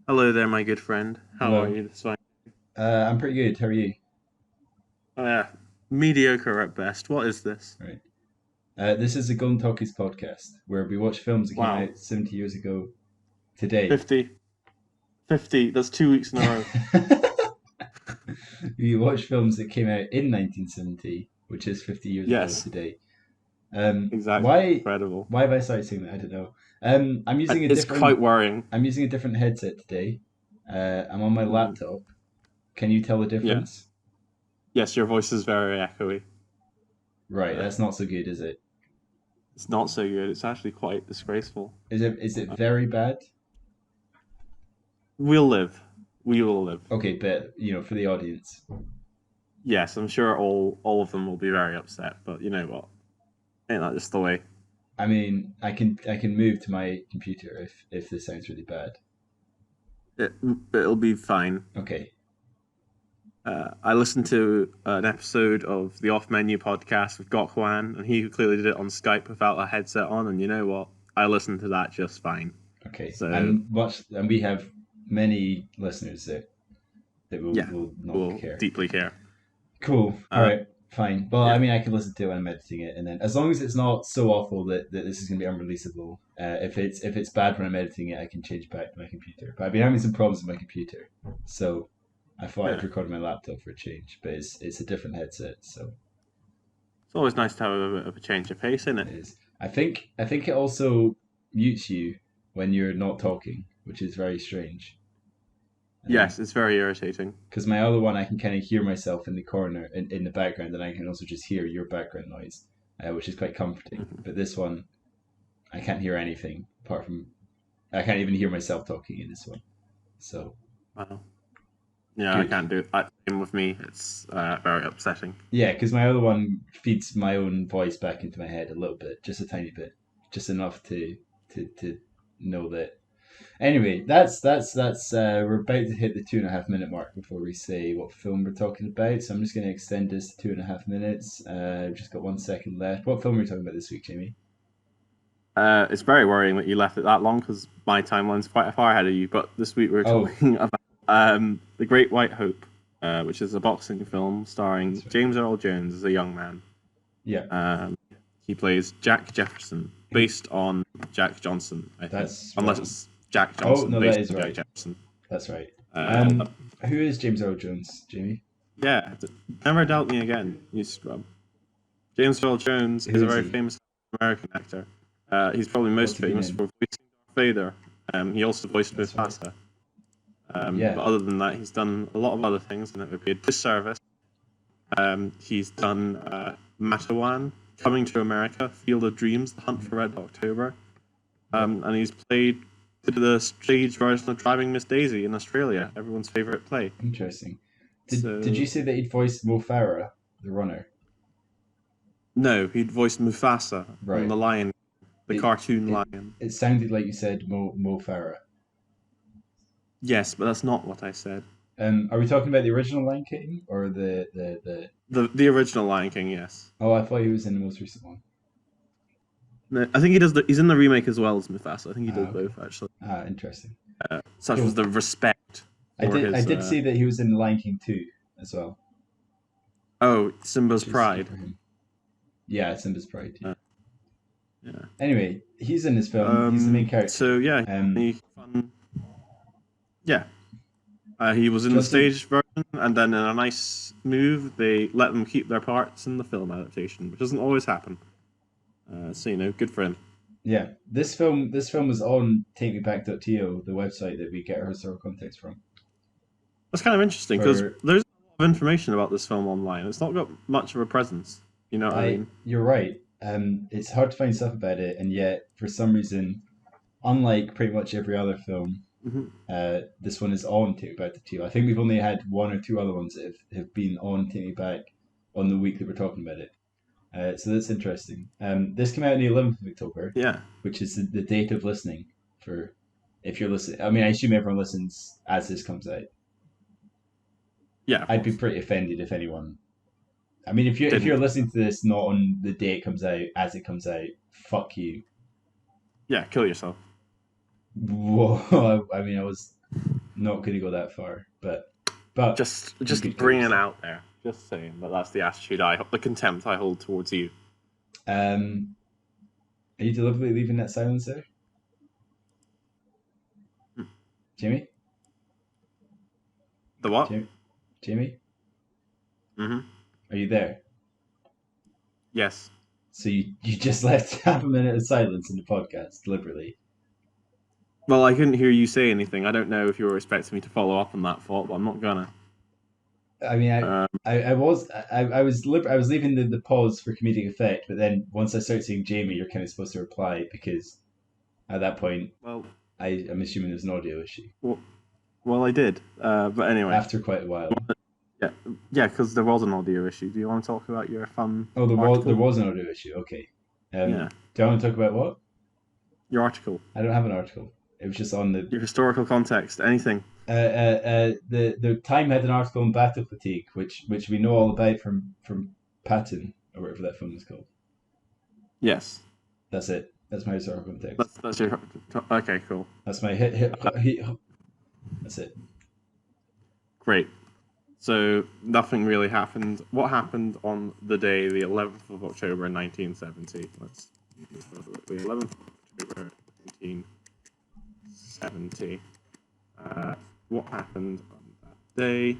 Hello there, my good friend. How are Hello. you this morning? I'm pretty good. How are you? Oh, yeah, mediocre at best. What is this? Right. This is the Golden Talkies podcast where we watch films that came Wow, out 70 years ago today. 50, 50. That's 2 weeks in a row. We watch films that came out in 1970, which is 50 years ago Yes, today. exactly. Why? Incredible. Why have I started saying that? I don't know. I'm using a It's different. quite worrying. I'm using a different headset today. I'm on my Mhm. laptop. Can you tell the Yeah. difference? Yes, your voice is very echoey. Right. Uh, That's not so good, is it? it's not so good. It's actually quite disgraceful. Is it? Is it Uh, very bad? we'll live. We will live. Okay, but for the audience. Yes, I'm sure all of them will be very upset. But you know what? Ain't that just the way? I mean, I can move to my computer if this sounds really bad. It it'll be fine. Okay. I listened to an episode of the Off Menu podcast with Gok Wan, and he clearly did it on Skype without a headset on. And you know what? I listened to that just fine. Okay. So And we have many listeners that will, yeah, will not we'll care. deeply care. Cool. All Uh, right. Fine. Well, I yeah, mean, I can listen to it when I'm editing it, and then as long as it's not so awful that this is going to be unreleasable. If it's bad when I'm editing it, I can change back to my computer. But I've been having some problems with my computer, so I thought I'd yeah. record on my laptop for a change. But it's a different headset, so It's always nice to have a bit of a change of pace, isn't it it? is. I think it also mutes you when you're not talking, which is very strange. Yes, it's very irritating. Because my other one, I can kind of hear myself in the corner in the background, and I can also just hear your background noise, which is quite comforting. Mhm. But this one, I can't hear anything apart from I can't even hear myself talking in this one. So Wow. Yeah, I good. can't do it. Same with me. It's very upsetting. Yeah, because my other one feeds my own voice back into my head a little bit, just a tiny bit, just enough to know that. Anyway, that's. We're about to hit the 2.5 minute mark before we say what film we're talking about. So I'm just going to extend this to 2.5 minutes. I've just got 1 second left. What film are we talking about this week, Jamie? It's very worrying that you left it that long because my timeline's quite far ahead of you. But this week we're Oh, talking about The Great White Hope, which is a boxing film starring that's right. James Earl Jones as a young man. Yeah, Um, he plays Jack Jefferson, who? based on Jack Johnson, I think. That's Unless wrong. it's Jack Oh Johnson no, that based is on Jack right. Jefferson. That's right. Uh, Um, who is James Earl Jones, Jamie? yeah, never doubt me again, you scrub. James Earl Jones Who is a is very he? famous American actor. He's probably most What's he been famous in? for voicing Darth Vader. He also voiced That's right. Mufasa. Yeah. But other than that, he's done a lot of other things, and it would be a disservice. He's done Matawan, Coming to America, Field of Dreams, The Hunt for Red October, Yep. and he's played the stage version of Driving Miss Daisy in Australia, everyone's favourite play. Interesting. Did you So, say that he'd voiced Mo Farah, the runner? no, he'd voiced Mufasa from Right. The Lion, the It cartoon it lion. it sounded like you said Mo Farah. Yes, but that's not what I said. Are we talking about the original Lion King or the? The original Lion King, yes. Oh, I thought he was in the most recent one. No, I think he does. He's in the remake as well as Mufasa. I think he does Okay. both actually. Interesting. Such was Cool. the respect I for did I his. did see that he was in Lion King 2 as well, Oh, Simba's which is good Pride. for him. Yeah, it's Simba's Pride. Yeah. Uh, yeah. Anyway, he's in this film. He's the main character. So yeah, Um, fun. Yeah. He was in the Justin. stage version, and then in a nice move, they let them keep their parts in the film adaptation, which doesn't always happen. So good for him. Yeah, this film was on TakeMeBack.to, the website that we get our historical context from. That's kind of interesting because For there's a lot of information about this film online. It's not got much of a presence. You know what I I, mean? you're right. It's hard to find stuff about it, and yet for some reason, unlike pretty much every other film, Hmm. this one is on Take Me Back to Two. I think we've only had one or two other ones that have been on Take Me Back on the week that we're talking about it. So that's interesting. This came out on the 11th of October, Yeah. which is the date of listening for if you're listening. I mean, I assume everyone listens as this comes out. Yeah, of I'd be course. pretty offended if anyone I mean, if didn't. you're listening to this not on the day it comes out, as it comes out, fuck you. Yeah, kill yourself. Whoa, I mean, I was not going to go that far, but you Just could kill bringing it yourself. out there. Just saying. But that's the attitude the contempt I hold towards you. Um, are you deliberately leaving that silence there, Hmm. Jamie? The what? Jamie, Mm-hmm. are you there? Yes. So you just left half a minute of silence in the podcast deliberately. Well, I couldn't hear you say anything. I don't know if you were expecting me to follow up on that thought, but I'm not gonna. I mean, Um, I was leaving the pause for comedic effect, but then once I start saying Jamie, you're kind of supposed to reply because at that point, well, I'm assuming there's an audio issue well, well, I did. But anyway, after quite a while. yeah, yeah, because there was an audio issue. Do you want to talk about your fun Oh, there article? was an audio issue. Okay. Yeah, Do I want to talk about what? your article, I don't have an article. It was just on the your historical context, anything. the Time had an article on battle fatigue, which we know all about from Patton or whatever that film is called. Yes, That's it. That's my historical context. that's your. Okay, cool, That's my hit. That's it. great. So nothing really happened. What happened on the day, the 11th of October, 1970? The 11th of October, 1970. What happened on that day?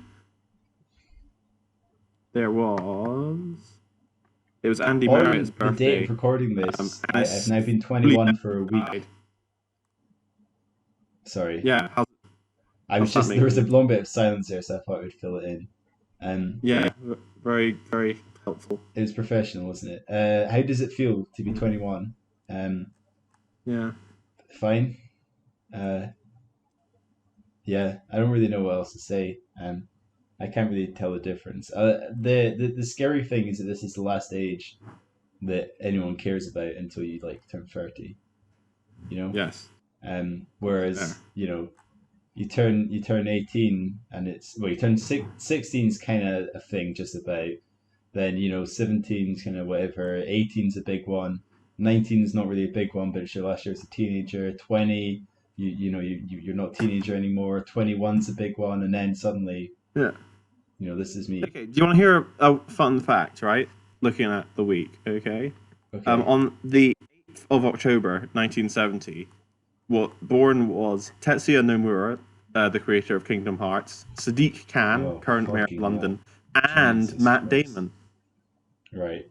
There was. It was Andy Marriott's On the date birthday. of recording this, And I've now been Julie 21 for a week. died. Sorry, Yeah, I was how's that just there was a making? long bit of silence there, so I thought I would fill it in. Yeah, very, very helpful. It was professional, wasn't it? How does it feel to be 21? Um, Yeah. Fine. Uh, yeah, I don't really know what else to say. I can't really tell the difference. The scary thing is that this is the last age that anyone cares about until you like turn 30. You know. Yes. Fair. Whereas you turn 18 and it's well you turn 16 is kind of a thing just about. Then 17 is kind of whatever. 18 is a big one. 19 is not really a big one, but it's your last year as a teenager. 20, you're not a teenager anymore. 21's a big one, and then suddenly, Yeah. this is me. Okay. Do you want to hear a fun fact? Right. Looking at the week. Okay. Okay. On the 8th of October, 1970, what born was Tetsuya Nomura, the creator of Kingdom Hearts, Sadiq Khan, Oh, current mayor of fucking hell. London, and Jesus Matt Christ. Damon. Right.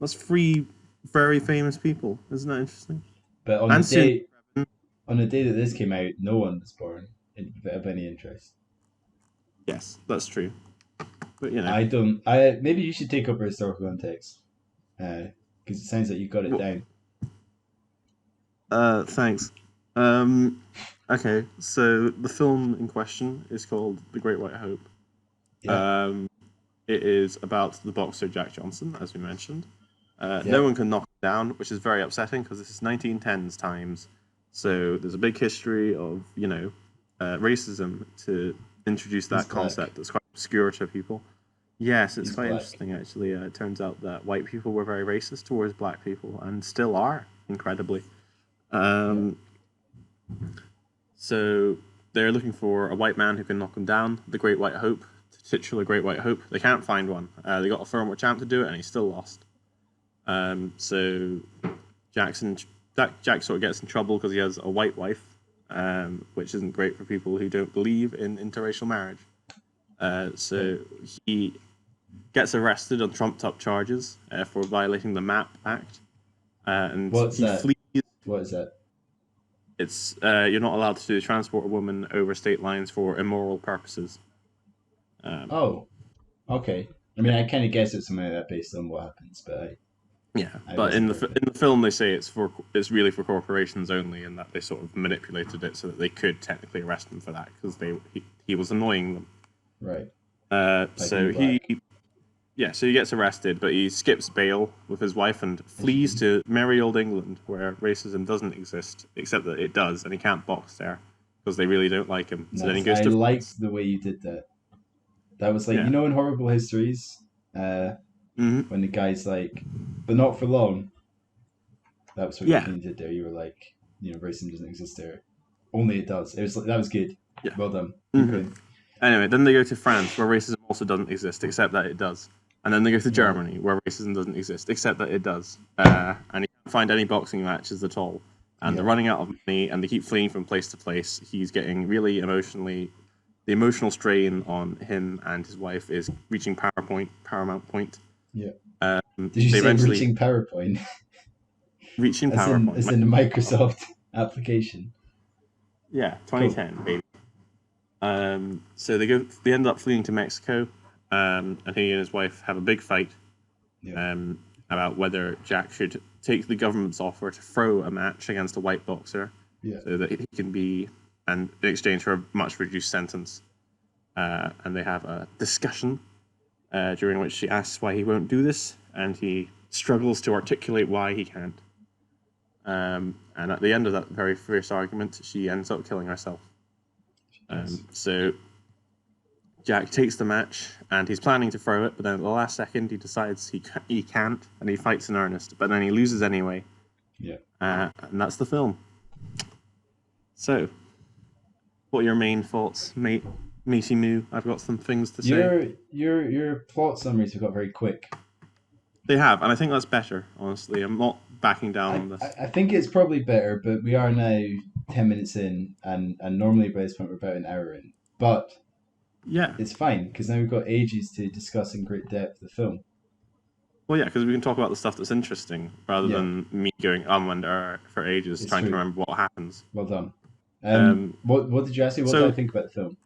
That's three very famous people. Isn't that interesting? But And soon. on the day that this came out, no one was born of any interest. Yes, that's true. But I don't. Maybe you should take up a historical context, because it sounds like you got it down. Thanks. Okay, so the film in question is called The Great White Hope. Yeah. It is about the boxer Jack Johnson, as we mentioned. Yeah. No one can knock him down, which is very upsetting because this is 1910s times. So there's a big history of, racism to introduce that concept that's quite obscure to people. Yes, it's quite interesting, actually. It turns out that white people were very racist towards black people and still are, incredibly. So they're looking for a white man who can knock them down, the Great White Hope, the titular Great White Hope. They can't find one. They got a former champ to do it, and he still lost. So Jack sort of gets in trouble because he has a white wife, which isn't great for people who don't believe in interracial marriage. So he gets arrested on trumped-up charges for violating the MAP Act. And What's he that? flees. What is that? It's you're not allowed to transport a woman over state lines for immoral purposes. Oh, okay. I mean, I kind of guess it's something like that based on what happens, but but in wasn't the film they say it's really for corporations only, and that they sort of manipulated it so that they could technically arrest him for that because he was annoying them. Right. So he gets arrested, but he skips bail with his wife and flees to merry old England, where racism doesn't exist, except that it does, and he can't box there because they really don't like him. So then he goes I to liked the way you did that. That was like in Horrible Histories, Hmm. when the guy's like, but not for long. That was what you Yeah, kind of did there. You were like, racism doesn't exist there. Only it does. It was that was good. yeah. Well done. Keep Hmm. going. Anyway, then they go to France, where racism also doesn't exist, except that it does. And then they go to Right. Germany, where racism doesn't exist, except that it does. And he can't find any boxing matches at all. And they're Yeah. running out of money, and they keep fleeing from place to place. He's getting really emotionally. The emotional strain on him and his wife is reaching paramount point. Yeah. Did you They say eventually reaching PowerPoint, reaching as in PowerPoint. as in the Microsoft application? Yeah, Cool. 2010, baby. So they end up fleeing to Mexico, and he and his wife have a big fight Yeah. about whether Jack should take the government's offer to throw a match against a white boxer, Yeah. so that he can be, and in exchange for a much reduced sentence. And they have a discussion during which she asks why he won't do this, and he struggles to articulate why he can't. And at the end of that very fierce argument, she ends up killing herself. Yes. So Jack takes the match, and he's planning to throw it, but then at the last second he decides he can't, and he fights in earnest. But then he loses anyway, Yeah. and that's the film. So, what are your main thoughts, mate? Matey Moo? I've got some things to say. Your plot summaries have got very quick. They have, and I think that's better. Honestly, I'm not backing down I, on this. I think it's probably better, but we are now 10 minutes in, and normally by this point we're about an hour in. But Yeah. it's fine because now we've got ages to discuss in great depth the film. Well, yeah, because we can talk about the stuff that's interesting rather Yeah, than me going and for ages it's trying to true. remember what happens. Well done. Um, What did you ask me? What did I so think about the film?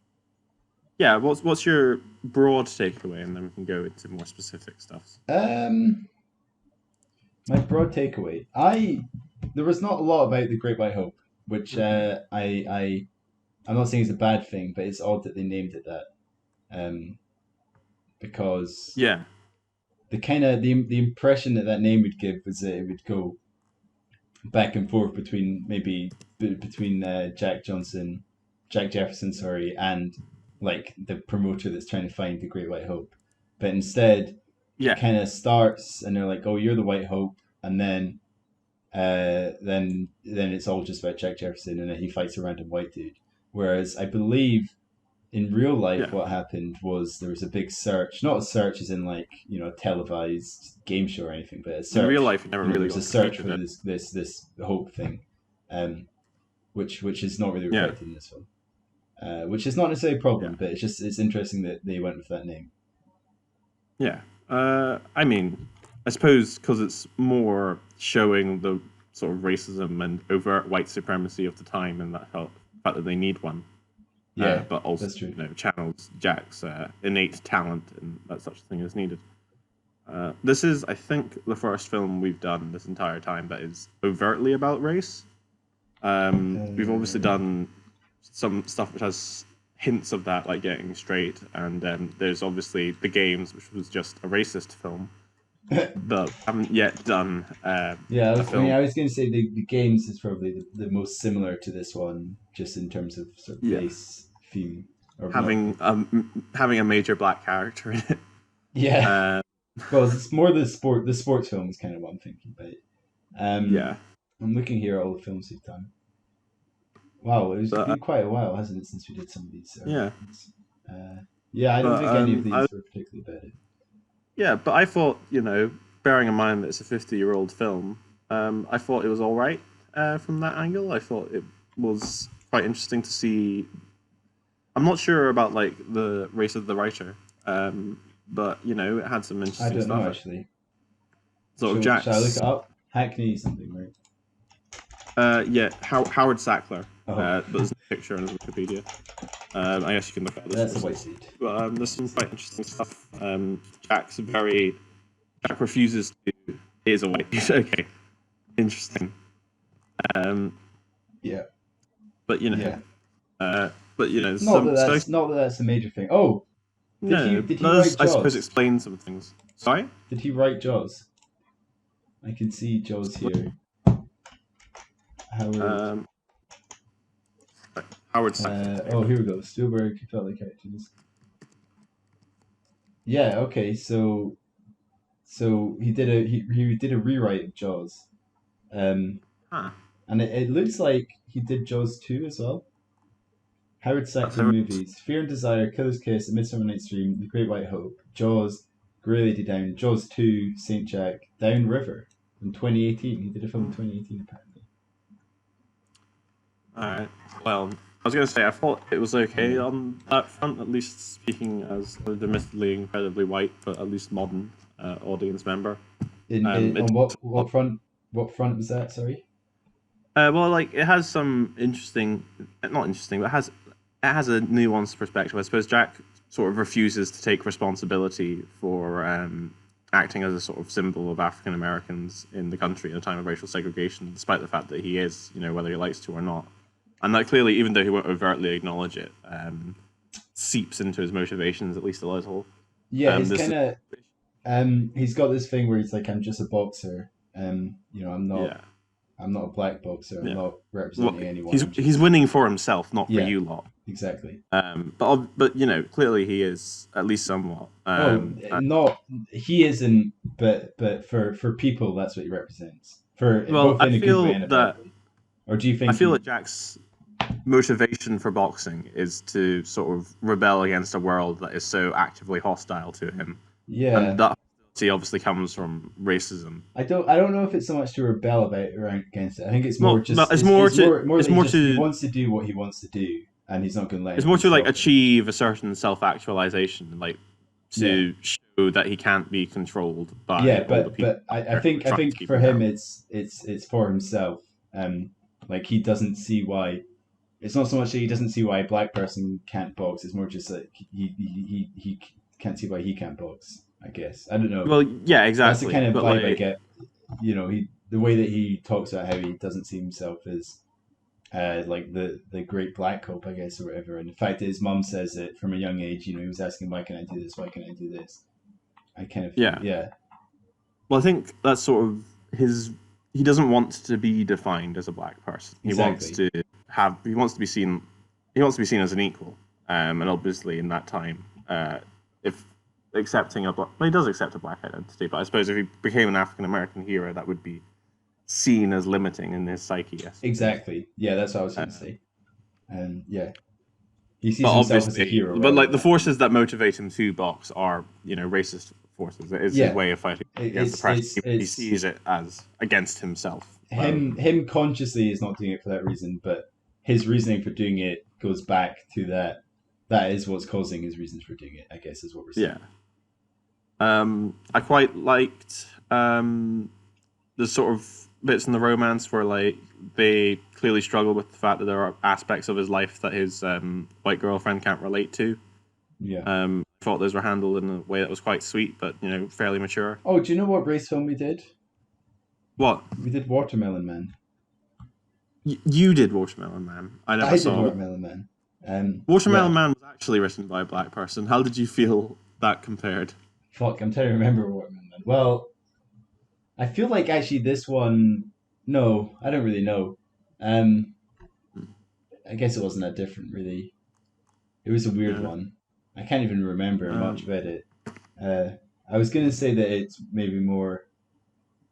yeah, what's your broad takeaway, and then we can go into more specific stuff. Um, my broad takeaway. There was not a lot about the Great White Hope, which I'm not saying it's a bad thing, but it's odd that they named it that. Because Yeah, the impression that name would give was that it would go back and forth between Jack Jefferson, sorry, and like the promoter that's trying to find the Great White Hope. But instead, it yeah, kind of starts, and they're like, "Oh, you're the White Hope," and then it's all just about Jack Jefferson, and then he fights a random white dude. Whereas I believe in real life, yeah. what happened was there was a big search, not a search as in like, a televised game show or anything, but a In real search. life, it never There really was a got search defeated. for this hope thing, um, which is not really Yeah, reflected in this film. Which is not necessarily a yeah, problem, but it's interesting that they went with that name. yeah. I mean, I suppose because it's more showing the sort of racism and overt white supremacy of the time, and that fact that they need one. Yeah, But also, that's true. channels Jack's innate talent, and that such a thing is needed. This is, I think, the first film we've done this entire time that is overtly about race. We've obviously Uh, done some stuff which has hints of that, like Getting Straight, and there's obviously The Games, which was just a racist film, but I haven't yet done yeah, a film. I was going to say the games is probably the most similar to this one, just in terms of sort of Yeah, race theme or not. having a major black character in it. Yeah, Uh, well, it's more the sports film is kind of what I'm thinking about. yeah, I'm looking here at all the films we've done. Wow, it's but been quite a while, hasn't it, since we did some of these earlier yeah, ones. Yeah, I don't but think any of I these were particularly bad. Yeah, but I thought, bearing in mind that it's a 50-year-old film, I thought it was all right from that angle. I thought it was quite interesting to see. I'm not sure about like the race of the writer, but it had some I interesting don't know stuff. actually. Sort of Shall I look Jack's, it up? Hackney something, right? yeah, Howard Sackler, Oh, but there's no picture on his Wikipedia. I guess you can look at this that's a yourself. white dude. But there's some quite interesting stuff. Jack's very Jack refuses to. Is a white dude. Okay, interesting. Um, Yeah, but yeah. so Not that that's a major thing. Oh, no, did he does write I suppose Jaws? explain some things. Sorry, Did he write Jaws? I can see Jaws here. Howard. um, right, Howard Sackler. Oh, here we go. Spielberg felt like characters. Yeah. Okay. So he did a rewrite of Jaws. Um, Huh. and it looks like he did Jaws 2 as well. Howard That's Sackler how movies: Fear and Desire, Killer's Kiss, A Midsummer Night's Dream, The Great White Hope, Jaws, Grey Lady Down, Jaws 2, Saint Jack, Down River in 2018. He did a film in 2018 apparently. Alright. Well, I was going to say, I thought it was okay Yeah. on that front, at least speaking as an admittedly incredibly white, but at least modern audience member. In It on talks a lot. what front was that? Sorry. Well, like, it has some interesting, not interesting, but it has a nuanced perspective. I suppose Jack sort of refuses to take responsibility for acting as a sort of symbol of African Americans in the country at a time of racial segregation, despite the fact that he is, whether he likes to or not. And that clearly, even though he won't overtly acknowledge it, seeps into his motivations at least a little. Yeah, it's This, kind of he's got this thing where he's like, I'm just a boxer. yeah, I'm not a black boxer. I'm yeah. not Well, representing anyone. he's I'm he's just winning for himself, not for yeah, you lot. exactly. But clearly he is at least somewhat. Oh, not he isn't, but for people, that's what he represents. For Well, both in a good way and a bad way. Or do you I think feel that he? Jack's motivation for boxing is to sort of rebel against a world that is so actively hostile to him, and Yeah, that hostility obviously comes from racism. I don't know if it's so much to rebel about or against it. I think it's more Well, but just more it's that more he to wants to do what he wants to do, and he's not going to let it's more anything to like stop him. achieve a certain self-actualization, like Yeah. to show that he can't be controlled by Yeah, all the people I who are I trying to think keep for him him down. it's for himself. Like he doesn't see why. It's not so much that he doesn't see why a black person can't box. It's more just that he can't see why he can't box. I guess I don't know. Well, yeah, That's the exactly. kind of But vibe I like, get. He the way that he talks about how he doesn't see himself as like the great black hope, I guess, or whatever. And the fact that his mum says it from a young age. He was asking, "Why can I do this? Why can I do this?" I kind of think, yeah. yeah, Well, I think that's sort of his. He doesn't want to be defined as a black person. exactly. He wants to be seen. He wants to be seen as an equal. And obviously, in that time, if accepting a black, well, he does accept a black identity. But I suppose if he became an African American hero, that would be seen as limiting in his psyche. I suppose. Exactly. Yeah, that's what I was going to Uh, say. And yeah, he sees but himself as a obviously, hero but rather like than the that. forces that motivate him to box are racist forces. It is his Yeah, way of fighting against oppression. He it's sees it as against himself rather him. than Him consciously is not doing it for that reason, but his reasoning for doing it goes back to that. That is what's causing his reasons for doing it. I guess is what we're yeah. saying. I quite liked the sort of bits in the romance where like they clearly struggle with the fact that there are aspects of his life that his white girlfriend can't relate to. Yeah. I thought those were handled in a way that was quite sweet, but fairly mature. Oh, do you know what race film we did? What We did Watermelon Man. you did, Watermelon Man? I never I did saw. Watermelon Man. Watermelon Yeah. Man was actually written by a black person. How did you feel that compared? Fuck, I'm trying to remember Watermelon Man. Well, I feel like actually this one. No, I don't really know. Um, I guess it wasn't that different, really. It was a weird Yeah. one. I can't even remember much Um, about it. Uh, I was gonna say that it's maybe more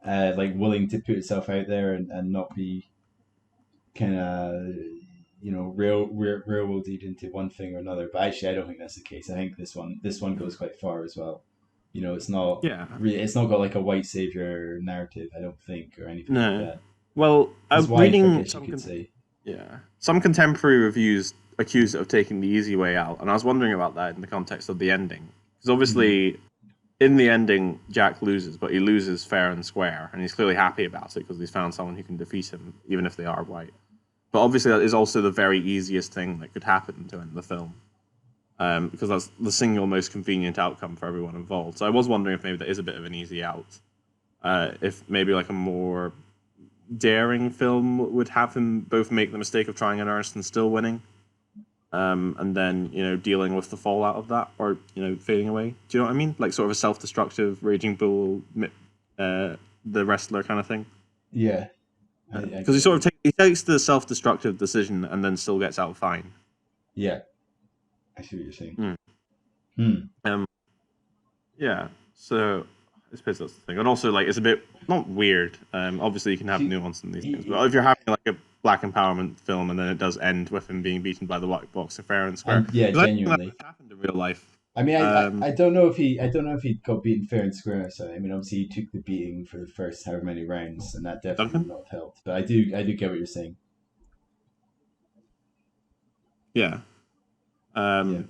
like willing to put itself out there and not be kind of railroaded into one thing or another. But actually, I don't think that's the case. I think this one goes quite far as well. yeah. It's not got like a white savior narrative. I don't think or anything like No. that. Well, His I'm wife, I reading guess you could say. some contemporary reviews accuse it of taking the easy way out, and I was wondering about that in the context of the ending, because Mm, obviously, in the ending, Jack loses, but he loses fair and square, and he's clearly happy about it because he's found someone who can defeat him, even if they are white. But obviously, that is also the very easiest thing that could happen to end the film, because that's the single most convenient outcome for everyone involved. So I was wondering if maybe that is a bit of an easy out. If maybe like a more daring film would have him both make the mistake of trying in earnest and still winning, and then dealing with the fallout of that, or fading away. Do you know what I mean? Like sort of a self-destructive raging bull, the wrestler kind of thing. yeah, I Because get you. he takes the self-destructive decision and then still gets out fine. Yeah, I see what you're saying. Mm. Hmm. Um, Yeah. So I suppose that's the thing, and also like it's a bit not weird. Obviously you can have He, nuance in these things, he, but if you're having like a black empowerment film and then it does end with him being beaten by the white boxer fair and square, and yeah, because I don't think that genuinely. has happened in real life. I mean, Um, I don't know if he got beaten fair and square. So I mean, obviously he took the beating for the first however many rounds, and that definitely would Duncan. not have helped. But I do get what you're saying. Yeah. Yeah, Um,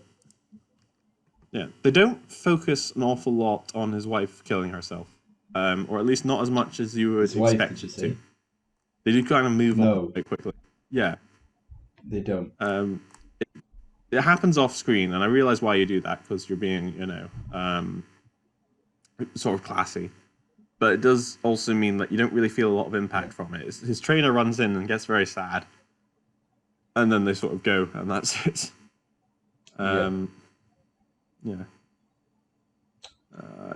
yeah. They don't focus an awful lot on his wife killing herself, or at least not as much as you his would wife, did expect you it to. say? They do kind of move on No, quite quickly. Yeah. they don't. Um, it happens off screen, and I realize why you do that because you're being, sort of classy. But it does also mean that you don't really feel a lot of Yeah, impact from it. His trainer runs in and gets very sad, and then they sort of go, and that's it. yeah, Um, yeah. Uh,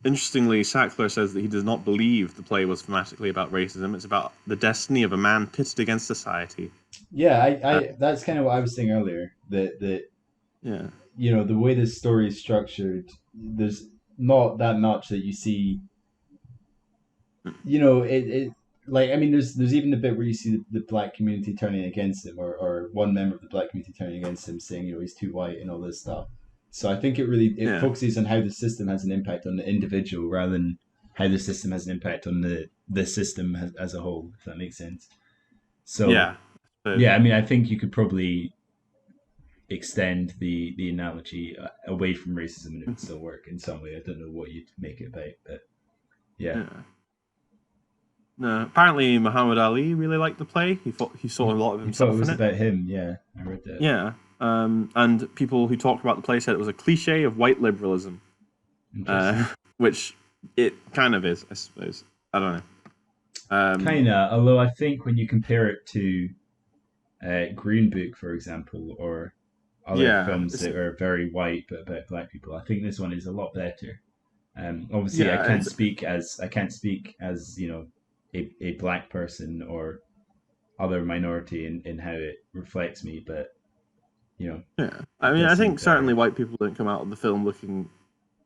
Interestingly, Sackler says that he does not believe the play was thematically about racism. It's about the destiny of a man pitted against society. yeah. Uh, That's kind of what I was saying earlier. That yeah, the way this story is structured, there's not that much that you see. It like, I mean, there's even the bit where you see the black community turning against him, or one member of the black community turning against him, saying he's too white and all this stuff. So I think it yeah, focuses on how the system has an impact on the individual rather than how the system has an impact on the system as a whole, if that makes sense. So yeah. I suppose. yeah, I mean, I think you could probably extend the analogy away from racism and it would still work in some way. I don't know what you'd make it about, but yeah, Yeah. No, apparently Muhammad Ali really liked the play. He saw a lot of you thought it himself in was it. about him. Yeah, I read that. Yeah. And people who talked about the play said it was a cliche of white liberalism, Interesting. uh, which it kind of is, I suppose. I don't know. Kinda, although I think when you compare it to Green Book, for example, or other Yeah, films that are very white but about black people, I think this one is a lot better. Obviously, yeah, it's I can't speak as a black person or other minority in how it reflects me, but yeah. I it mean, I does seem think certainly better. white people don't come out of the film looking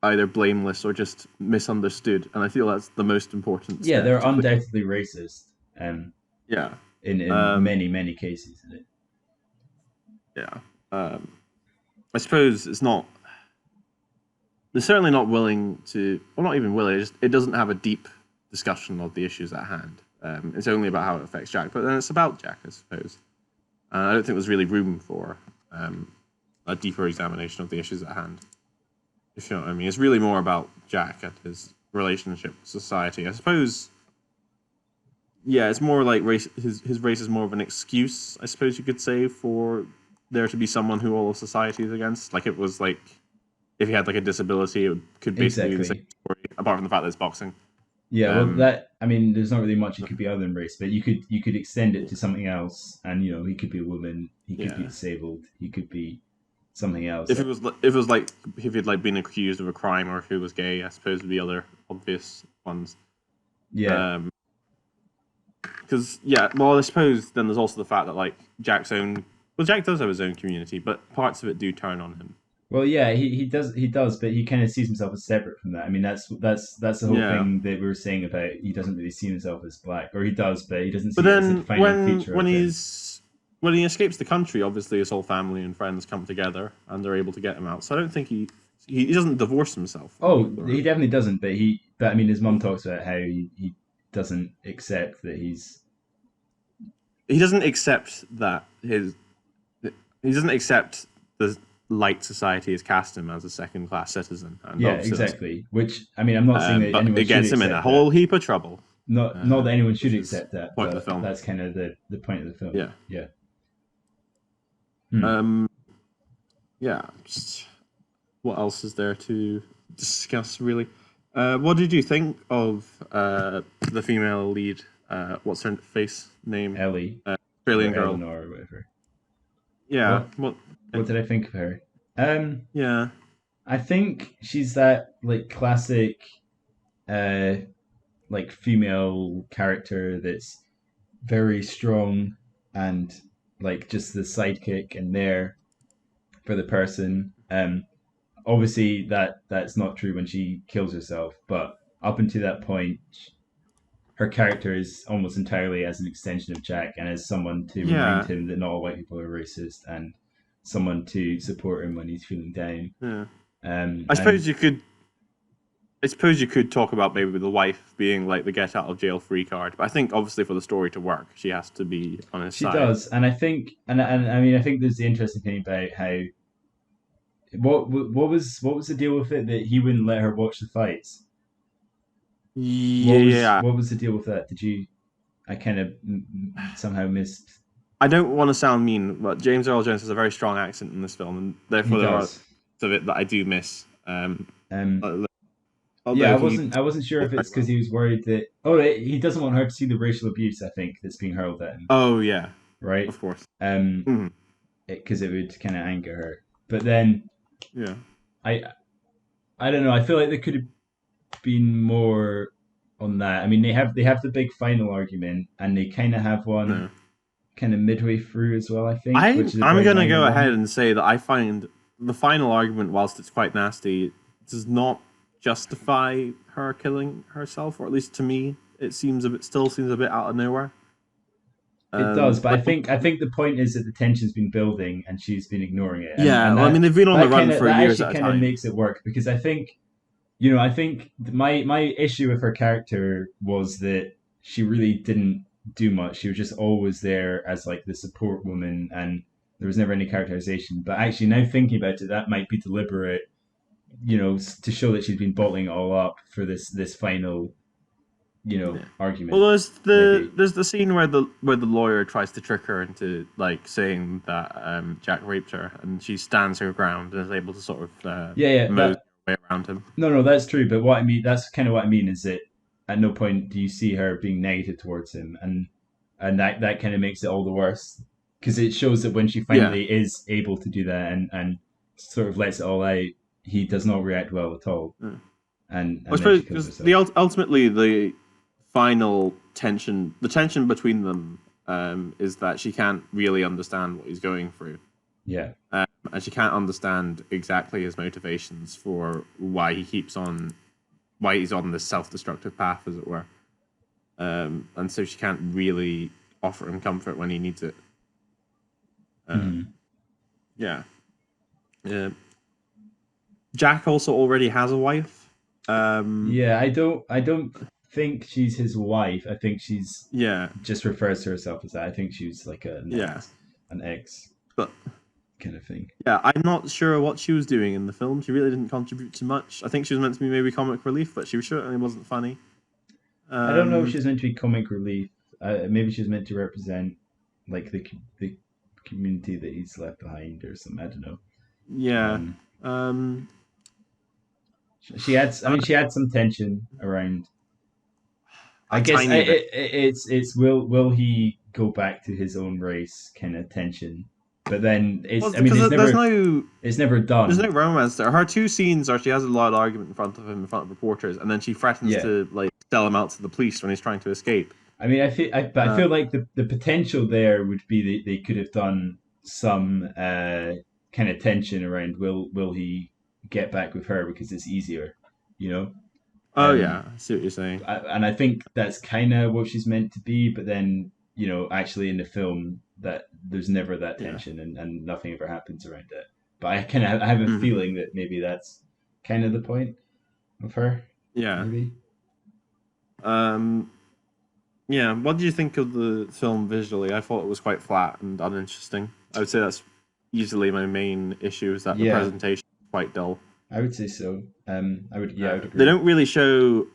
either blameless or just misunderstood, and I feel that's the most important Yeah, step they're to clear. undoubtedly racist, Yeah, in um, many cases. yeah. Um, I suppose it's not. They're certainly not willing to, well, not even willing. It doesn't have a deep discussion of the issues at hand. It's only about how it affects Jack, but then it's about Jack, I suppose. I don't think there's really room for a deeper examination of the issues at hand. If you know what I mean, it's really more about Jack and his relationship with society. I suppose. Yeah, it's more like race. His race is more of an excuse, I suppose you could say, for there to be someone who all of society is against. Like it was like if he had like a disability, could basically be the same Exactly. story, apart from the fact that it's boxing. Yeah, well, Um, I mean, there's not really much it could be other than race, but you could extend it yeah, to something else, and he could be a woman, he could be yeah. disabled, he could be something else. If it was, if it was like if he'd like been accused of a crime, or if he was gay, I suppose would be other obvious ones. Yeah, Because yeah, well, I suppose then there's also the fact that like Jack's own, well, Jack does have his own community, but parts of it do turn on him. well, yeah, he does, but he kind of sees himself as separate from that. I mean, that's the whole Yeah, thing that we were saying about he doesn't really see himself as black, or he does, but he doesn't but see it as a then defining feature when of him. when he escapes the country, obviously his whole family and friends come together and they're able to get him out. So I don't think he doesn't divorce himself from the Oh, people he around. definitely doesn't, but I mean, his mum Yeah. talks about how he doesn't accept that he's He doesn't accept that his he doesn't accept the light society has cast him as a second class citizen, and Yeah, obviously that's exactly. Which I mean, I'm not saying that but anyone it should gets him in a accept that. whole heap of trouble, Not that anyone should which is accept that, the point of the but film. that's kind of the point of the film. Yeah. Yeah. Hmm. Um, yeah. Just, what else is there to discuss, really? What did you think of the female lead? What's her face name? Ellie Australian or girl. Eleanor or whatever. Yeah. What What? what did I think of her? Um, Yeah. I think she's that like classic uh like female character that's very strong and like just the sidekick and there for the person. obviously that's not true when she kills herself, but up until that point, her character is almost entirely as an extension of Jack and as someone to remind Yeah, him that not all white people are racist and someone to support him when he's feeling down. yeah. I suppose And you could. I suppose you could talk about maybe the wife being like the get out of jail free card, but I think obviously for the story to work, she has to be on his she side. does, and I think, and I mean, I think there's the interesting thing about how what was the deal with it that he wouldn't let her watch the fights. Yeah, What was the deal with that? Did you? I kind of somehow missed. I don't want to sound mean, but James Earl Jones has a very strong accent in this film, and He therefore there are parts does. of it that I do miss. Um, yeah, Although he, I wasn't sure if it's because he was worried that he doesn't want her to see the racial abuse. I think that's being hurled at him, oh yeah, right? of course, Um, mm, because it would kind of anger her. But then yeah, I I don't know. I feel like there could have been more on that. I mean, they have the big final argument, and they kind of have one no. kind of midway through as well. I think, which is a I'm very gonna minor go ahead one. and say that I find the final argument, whilst it's quite nasty, does not justify her killing herself, or at least to me, it seems still seems a bit out of nowhere. It does, but Like, I think the point is that the tension's been building and she's been ignoring it, yeah, and well, I mean they've been on the run for that years actually at a kind of time. makes it work because I think I think my issue with her character was that she really didn't do much. She was just always there as like the support woman, and there was never any characterization. But actually, now thinking about it, that might be deliberate, to show that she's been bottling it all up for this final, Yeah. argument. Well, Maybe. there's the scene where the lawyer tries to trick her into like saying that Jack raped her, and she stands her ground and is able to sort of Yeah, yeah. mosey her way around him. No, that's true. But what I mean, that's kind of what I mean is that at no point do you see her being negative towards him, and that kind of makes it all the worse because it shows that when she Yeah. finally is able to do that and sort of lets it all out, he does not react well at all, Yeah. I and then suppose she kills because herself. ultimately the final tension, the tension between them, is that she can't really understand what he's going through, Yeah. and she can't understand exactly his motivations for why he's on this self-destructive path, as it were, and so she can't really offer him comfort when he needs it. Mhm. Yeah. Yeah. Jack also already has a wife. Yeah, I don't think she's his wife. I think she's Yeah, just refers to herself as that. I think she's like yeah, an ex but kind of thing. yeah, I'm not sure what she was doing in the film. She really didn't contribute too much. I think she was meant to be maybe comic relief, but she certainly wasn't funny. I don't know if Um, she's meant to be comic relief. Maybe she's meant to represent like the community that he's left behind or something. I don't know. yeah, Um, um, she had, I uh, mean, she had some tension around. I a guess tiny bit. it's will he go back to his own race kind of tension, but then Well, it's I mean because it's never there's no done. romance there. Her two scenes are she has a loud argument in front of him, in front of reporters, and then she threatens Yeah, to like sell him out to the police when he's trying to escape. I mean, but I Uh, feel like the potential there would be that they could have done some kind of tension around will he get back with her because it's easier, you know. oh Um, yeah, I see what you're saying. and I think that's kind of what she's meant to be, but then actually in the film that there's never that Yeah. tension and nothing ever happens around it. But I have a Mhm. feeling that maybe that's kind of the point of her, Yeah. maybe. Um, yeah. What do you think of the film visually? I thought it was quite flat and uninteresting. I would say that's easily my main issue is that the Yeah, presentation is quite dull. I would say so. I would They agree. don't really show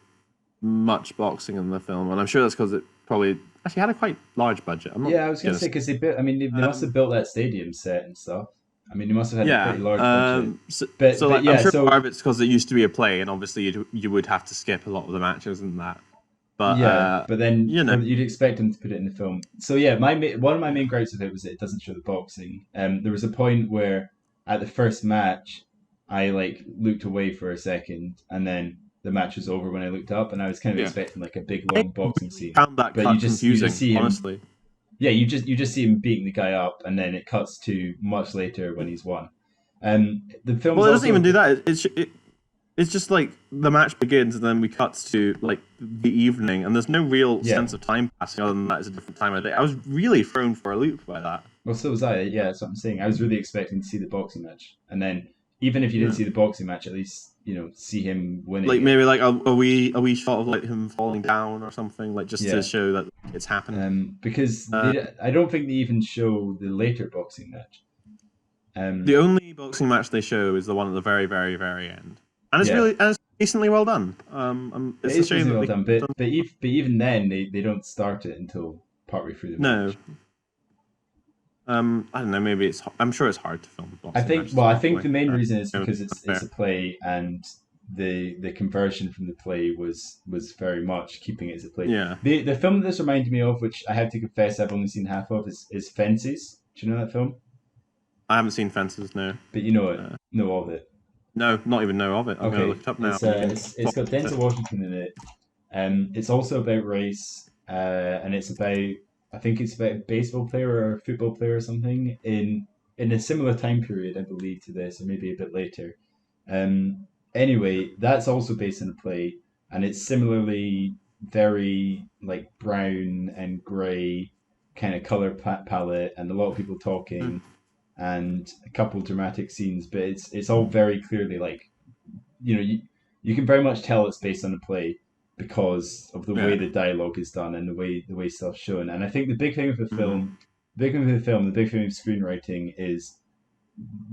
much boxing in the film, and I'm sure that's because it probably actually had a quite large budget. I'm not Yeah, I was gonna gonna say say. because they built. I mean, they must have Um, built that stadium set and stuff. I mean, they must have had a yeah. pretty large budget. So But like, I'm yeah, sure part so of it's because it used to be a play, and obviously you would have to skip a lot of the matches and that. But yeah, but then you know, you'd expect them to put it in the film. So yeah, one of my main gripes of it was that it doesn't show the boxing. There was a point where at the first match, I like looked away for a second, and then the match was over when I looked up, and I was kind of yeah. expecting like a big I long boxing really scene. found that But cut you just confusing, see him. honestly. Yeah, you just see him beating the guy up, and then it cuts to much later when he's won. The film's Well, it doesn't also even do that. It's just like the match begins and then we cut to like the evening, and there's no real sense of time passing other than that it's a different time of day. I was really thrown for a loop by that. Well, so was I. Yeah, that's what I'm saying. I was really expecting to see the boxing match, and then even if you didn't see the boxing match, at least see him winning. Like maybe like a wee shot of like him falling down or something, like just to show that it's happening. Because I don't think they even show the later boxing match. The only boxing match they show is the one at the very, very, very end, and it's decently well done. It's a shame well done, but even then they don't start it until partway through the match. I don't know. Maybe I'm sure it's hard to film. I think the main reason is because it's a play, and the conversion from the play was very much keeping it as a play. Yeah. The film that this reminded me of, which I have to confess I've only seen half of, is Fences. Do you know that film? I haven't seen Fences, no. But you know it, know of it. No, not even know of it. I'm gonna look it up now. It's got Denzel Washington in it. It's also about race, and it's about. I think it's about a baseball player or a football player or something in a similar time period, I believe, to this, or maybe a bit later. Anyway, that's also based on a play, and it's similarly very like brown and grey kind of color palette, and a lot of people talking, and a couple dramatic scenes, but it's all very clearly like, you can very much tell it's based on a play, because of the way the dialogue is done and the way stuff's shown. And I think the big thing with the film, the big thing with screenwriting is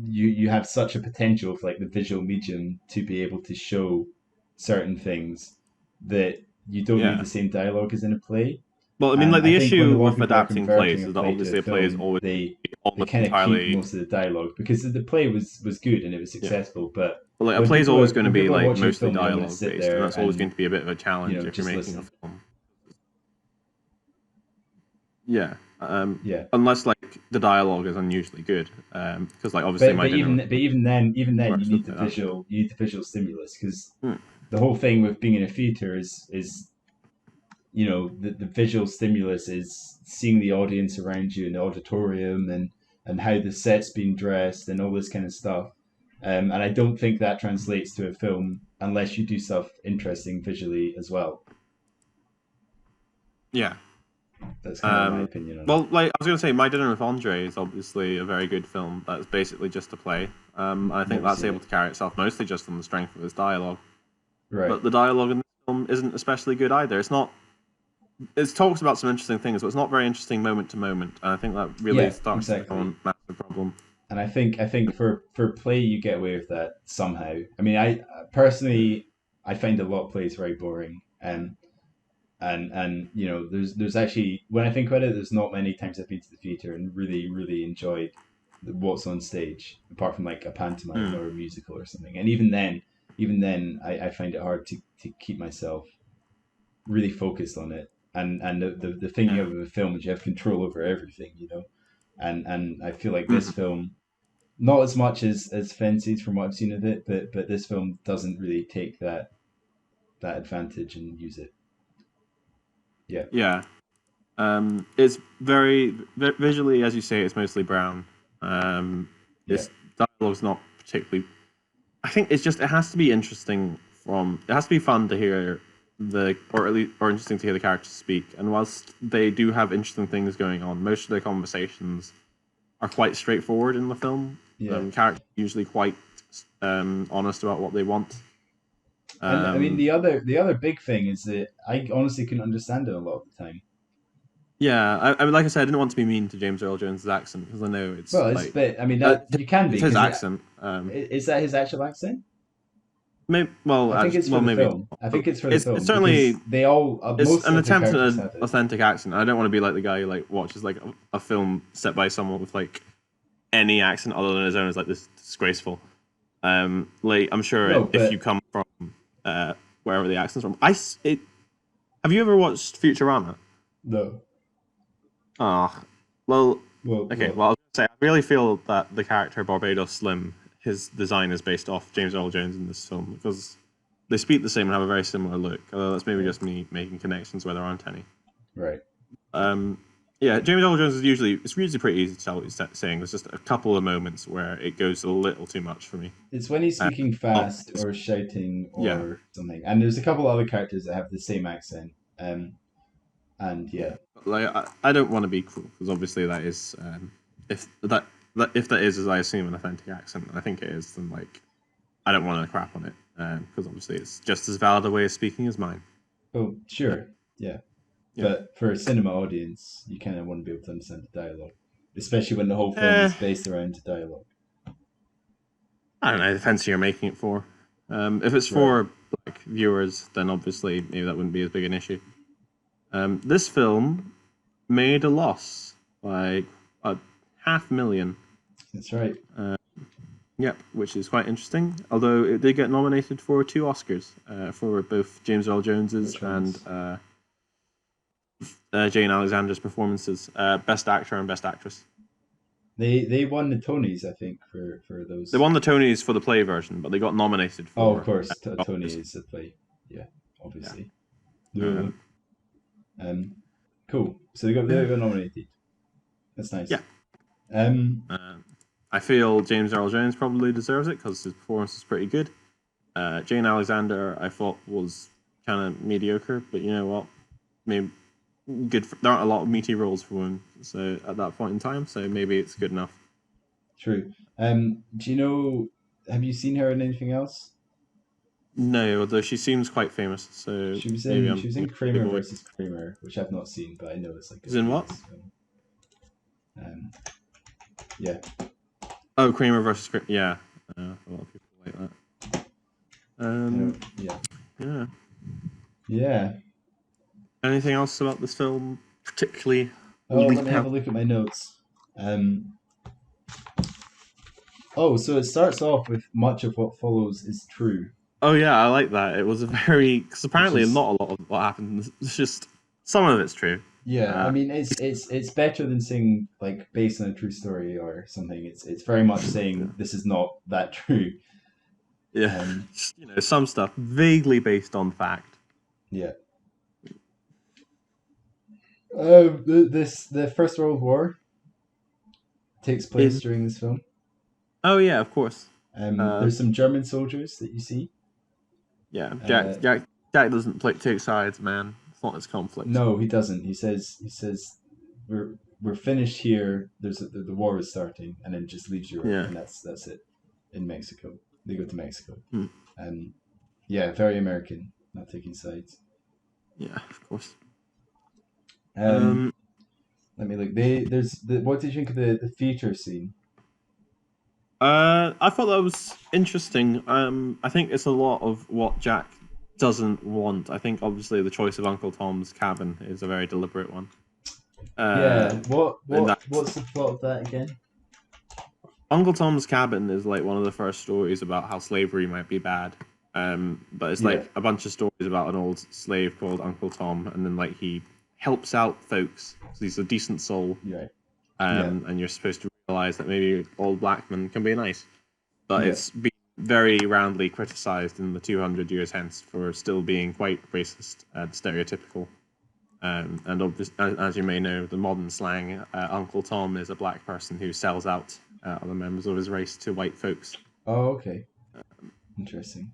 you have such a potential for like the visual medium to be able to show certain things that you don't need the same dialogue as in a play. Well, I mean, like the issue with adapting plays is that obviously a play is always they kind of keep most of the dialogue, because the play was good and it was successful, but like a play is always going to be like mostly dialogue based, and that's always going to be a bit of a challenge if you're making a film. Yeah. Unless like the dialogue is unusually good, because like obviously but even then you need the visual stimulus, because the whole thing with being in a theater is the visual stimulus is seeing the audience around you in the auditorium, and how the set's being dressed and all this kind of stuff. And I don't think that translates to a film unless you do stuff interesting visually as well. Yeah. That's kind of my opinion on it. Well, like I was going to say, My Dinner with Andre is obviously a very good film. That's basically just a play. I think that's able to carry itself mostly just on the strength of its dialogue. Right. But the dialogue in this film isn't especially good either. It talks about some interesting things, but it's not very interesting moment to moment. And I think that really starts to become a massive problem. And I think for play you get away with that somehow. I mean, I personally find a lot of plays very boring, and there's actually, when I think about it, there's not many times I've been to the theater and really really enjoyed what's on stage, apart from like a pantomime or a musical or something. And even then I find it hard to keep myself really focused on it. And the thing you have with a film is you have control over everything, and I feel like this film, not as much as Fences from what I've seen of it, but this film doesn't really take that advantage and use it. It's very visually, as you say, it's mostly brown. This dialogue's not particularly. I think it's just, it has to be interesting it has to be fun to hear or interesting to hear the characters speak. And whilst they do have interesting things going on, most of their conversations are quite straightforward in the film. Characters are usually quite honest about what they want. And I mean, the other big thing is that I honestly couldn't understand it a lot of the time. Yeah, I mean, like I said, I didn't want to be mean to James Earl Jones' accent, because I know it's you can be. It's his accent. Is that his actual accent? Maybe. Well, I think it's for the film. I think it's for the film. It's certainly they all. It's an attempt at an authentic accent. I don't want to be like the guy who like watches like a film set by someone with like any accent other than his own is like this disgraceful. Like I'm sure if you come from wherever the accent's from, have you ever watched Futurama? No. Well, okay. Well, I was gonna say, I really feel that the character Barbados Slim, his design is based off James Earl Jones in this film, because they speak the same and have a very similar look. Although that's maybe just me making connections where there aren't any. Right. Yeah, James Earl Jones is usually pretty easy to tell what he's saying. There's just a couple of moments where it goes a little too much for me. It's when he's Uh, speaking not, fast or shouting yeah, or something. And there's a couple other characters that have the same accent. And yeah. yeah, But, like I don't want to be cruel because obviously that is if if that is, as I assume, an authentic accent, and I think it is, then like I don't want to crap on it because obviously it's just as valid a way of speaking as mine. oh sure, yeah. Yeah. But for a cinema audience, you kind of want to be able to understand the dialogue, especially when the whole film Eh, is based around dialogue. I don't know. It depends who you're making it for. If it's Right. for like viewers, then obviously maybe that wouldn't be as big an issue. This film made a loss by a 500,000. That's right. Yep, which is quite interesting. Although it did get nominated for 2 Oscars for both James Earl Jones's Which and ones? Jane Alexander's performances, Best Actor and Best Actress. They won the Tonys, I think, for They those. won the Tonys for the play version, but they got nominated Oh, of for course, Tony Oscars. is a play. Yeah, Yeah. obviously. Duh. Um, Cool. So they got nominated. That's nice. yeah. Um, I feel James Earl Jones probably deserves it because his performance is pretty good. Jane Alexander, I thought was kind of mediocre, but you know what? Maybe good. There aren't a lot of meaty roles for women, so at that point in time, so maybe it's good enough. true. Do you know? Have you seen her in anything else? No, although she seems quite famous, so maybe I'm She was in thinking of Kramer avoid. versus Kramer, which I've not seen, but I know it's like a Is in what? famous film. Yeah. Oh, Kramer versus Kramer. Yeah, a lot of people like that. Yeah. Yeah. Yeah. Anything else about this film particularly Oh, let leap me have out? a look at my notes. Oh, so it starts off with much of what follows is true, Oh yeah, I like that. It was a very because which apparently is not a lot of what happened. It's just some of it's true. yeah. I Uh, mean, it's better than saying like based on a true story or something. It's very much yeah, saying this is not that true. yeah. Um, Just, some stuff vaguely based on fact. yeah. The First World War takes place In during this film. oh yeah, of course. There's Um, some German soldiers that you see. yeah, Uh, Jack doesn't take sides, man. It's not his conflict. no, he doesn't. He says we're finished here. The war is starting, and then just leaves Europe, Yeah, and that's it. In Mexico, they go to Mexico. Hmm. Um, yeah, very American, not taking sides. yeah, of course. Um, Let me look. What did you think of the theater scene? I thought that was interesting. I think it's a lot of what Jack doesn't want. I think obviously the choice of Uncle Tom's cabin is a very deliberate one. Yeah, And that what's the plot of that again? Uncle Tom's cabin is like one of the first stories about how slavery might be bad. But it's Yeah, like a bunch of stories about an old slave called Uncle Tom, and then like he helps out folks. So he's a decent soul, yeah, yeah, and you're supposed to realize that maybe old black men can be nice. But yeah, it's been very roundly criticized in the 200 years hence for still being quite racist and stereotypical. And as you may know, the modern slang, Uncle Tom is a black person who sells out other members of his race to white folks. Oh, okay. Interesting.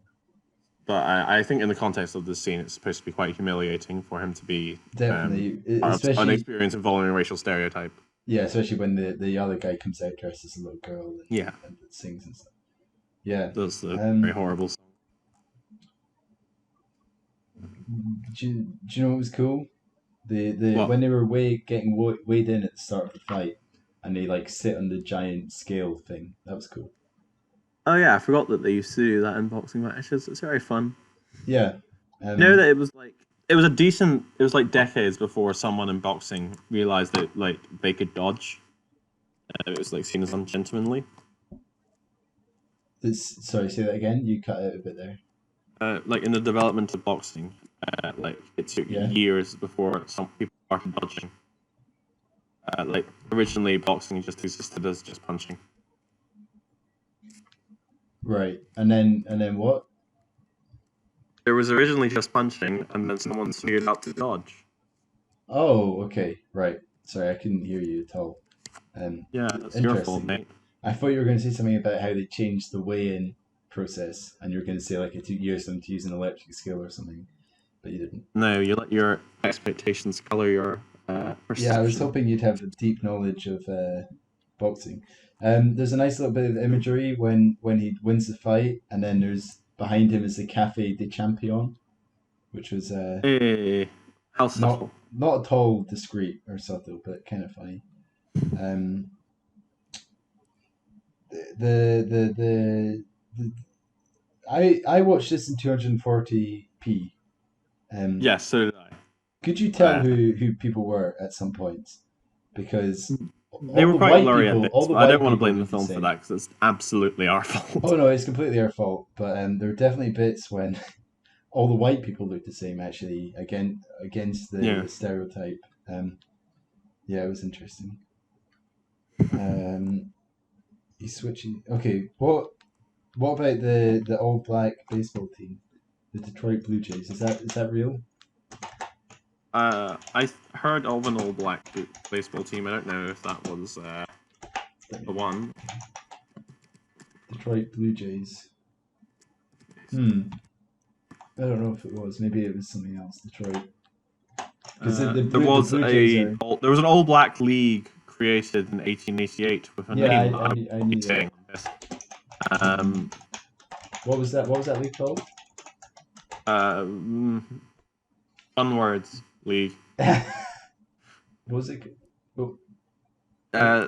But I think in the context of this scene, it's supposed to be quite humiliating for him to be Definitely, part of an especially experience involving a racial stereotype. yeah, especially when the other guy comes out dressed as a little girl Yeah, and sings and stuff. Yeah. that's the very Um, horrible song. do you know what was cool? The What? when they were getting weighed in at the start of the fight, and they like sit on the giant scale thing. That was cool. Oh yeah, I forgot that they used to do that in boxing matches. It's very fun. Yeah. You know Um. that it was a decent. It was like decades before someone in boxing realized that like they could dodge. It was like seen as ungentlemanly. Sorry, say that again. You cut out a bit there. Like in the development of boxing, like it took Yeah. years before some people started dodging. Like originally, boxing just existed as just punching. Right. And then what? There was originally just punching, and then someone figured out to dodge. Oh, okay. Right. Sorry, I couldn't hear you at all. Yeah, that's your fault, Interesting. mate. I thought you were going to say something about how they changed the weigh-in process, and you were going to say like it took years for them to use an electric scale or something, but you didn't. No, you let your expectations color your Yeah, I was perception. hoping you'd have a deep knowledge of boxing. There's a nice little bit of imagery when he wins the fight, and then there's behind him is the Cafe de Champion, which was Hey, how not subtle. not at all discreet or subtle, but kind of funny. Um, the I watched this in 240p. Yes, so did I. Could you tell Uh, who people were at some points? Because they were quite blurry at all bits, the but I don't white want to people blame the look the film for same. that because it's absolutely our fault. Oh no, it's completely our fault. But there were definitely bits when all the white people looked the same. Actually, against Yeah. the stereotype. Yeah, it was interesting. Um, he's switching. Okay, what about the all black baseball team, the Detroit Blue Jays? Is that real? I heard of an all black baseball team. I don't know if that was the one. Detroit Blue Jays. Hmm. I don't know if it was. Maybe it was something else. Detroit. Because the Blue Jays are. There was an all black league created in 1888 with a Yeah, name that I will I not be knew that. saying on this. Um, What was that? What was that league called? uh, Fun words league. What was it? Oh, Uh,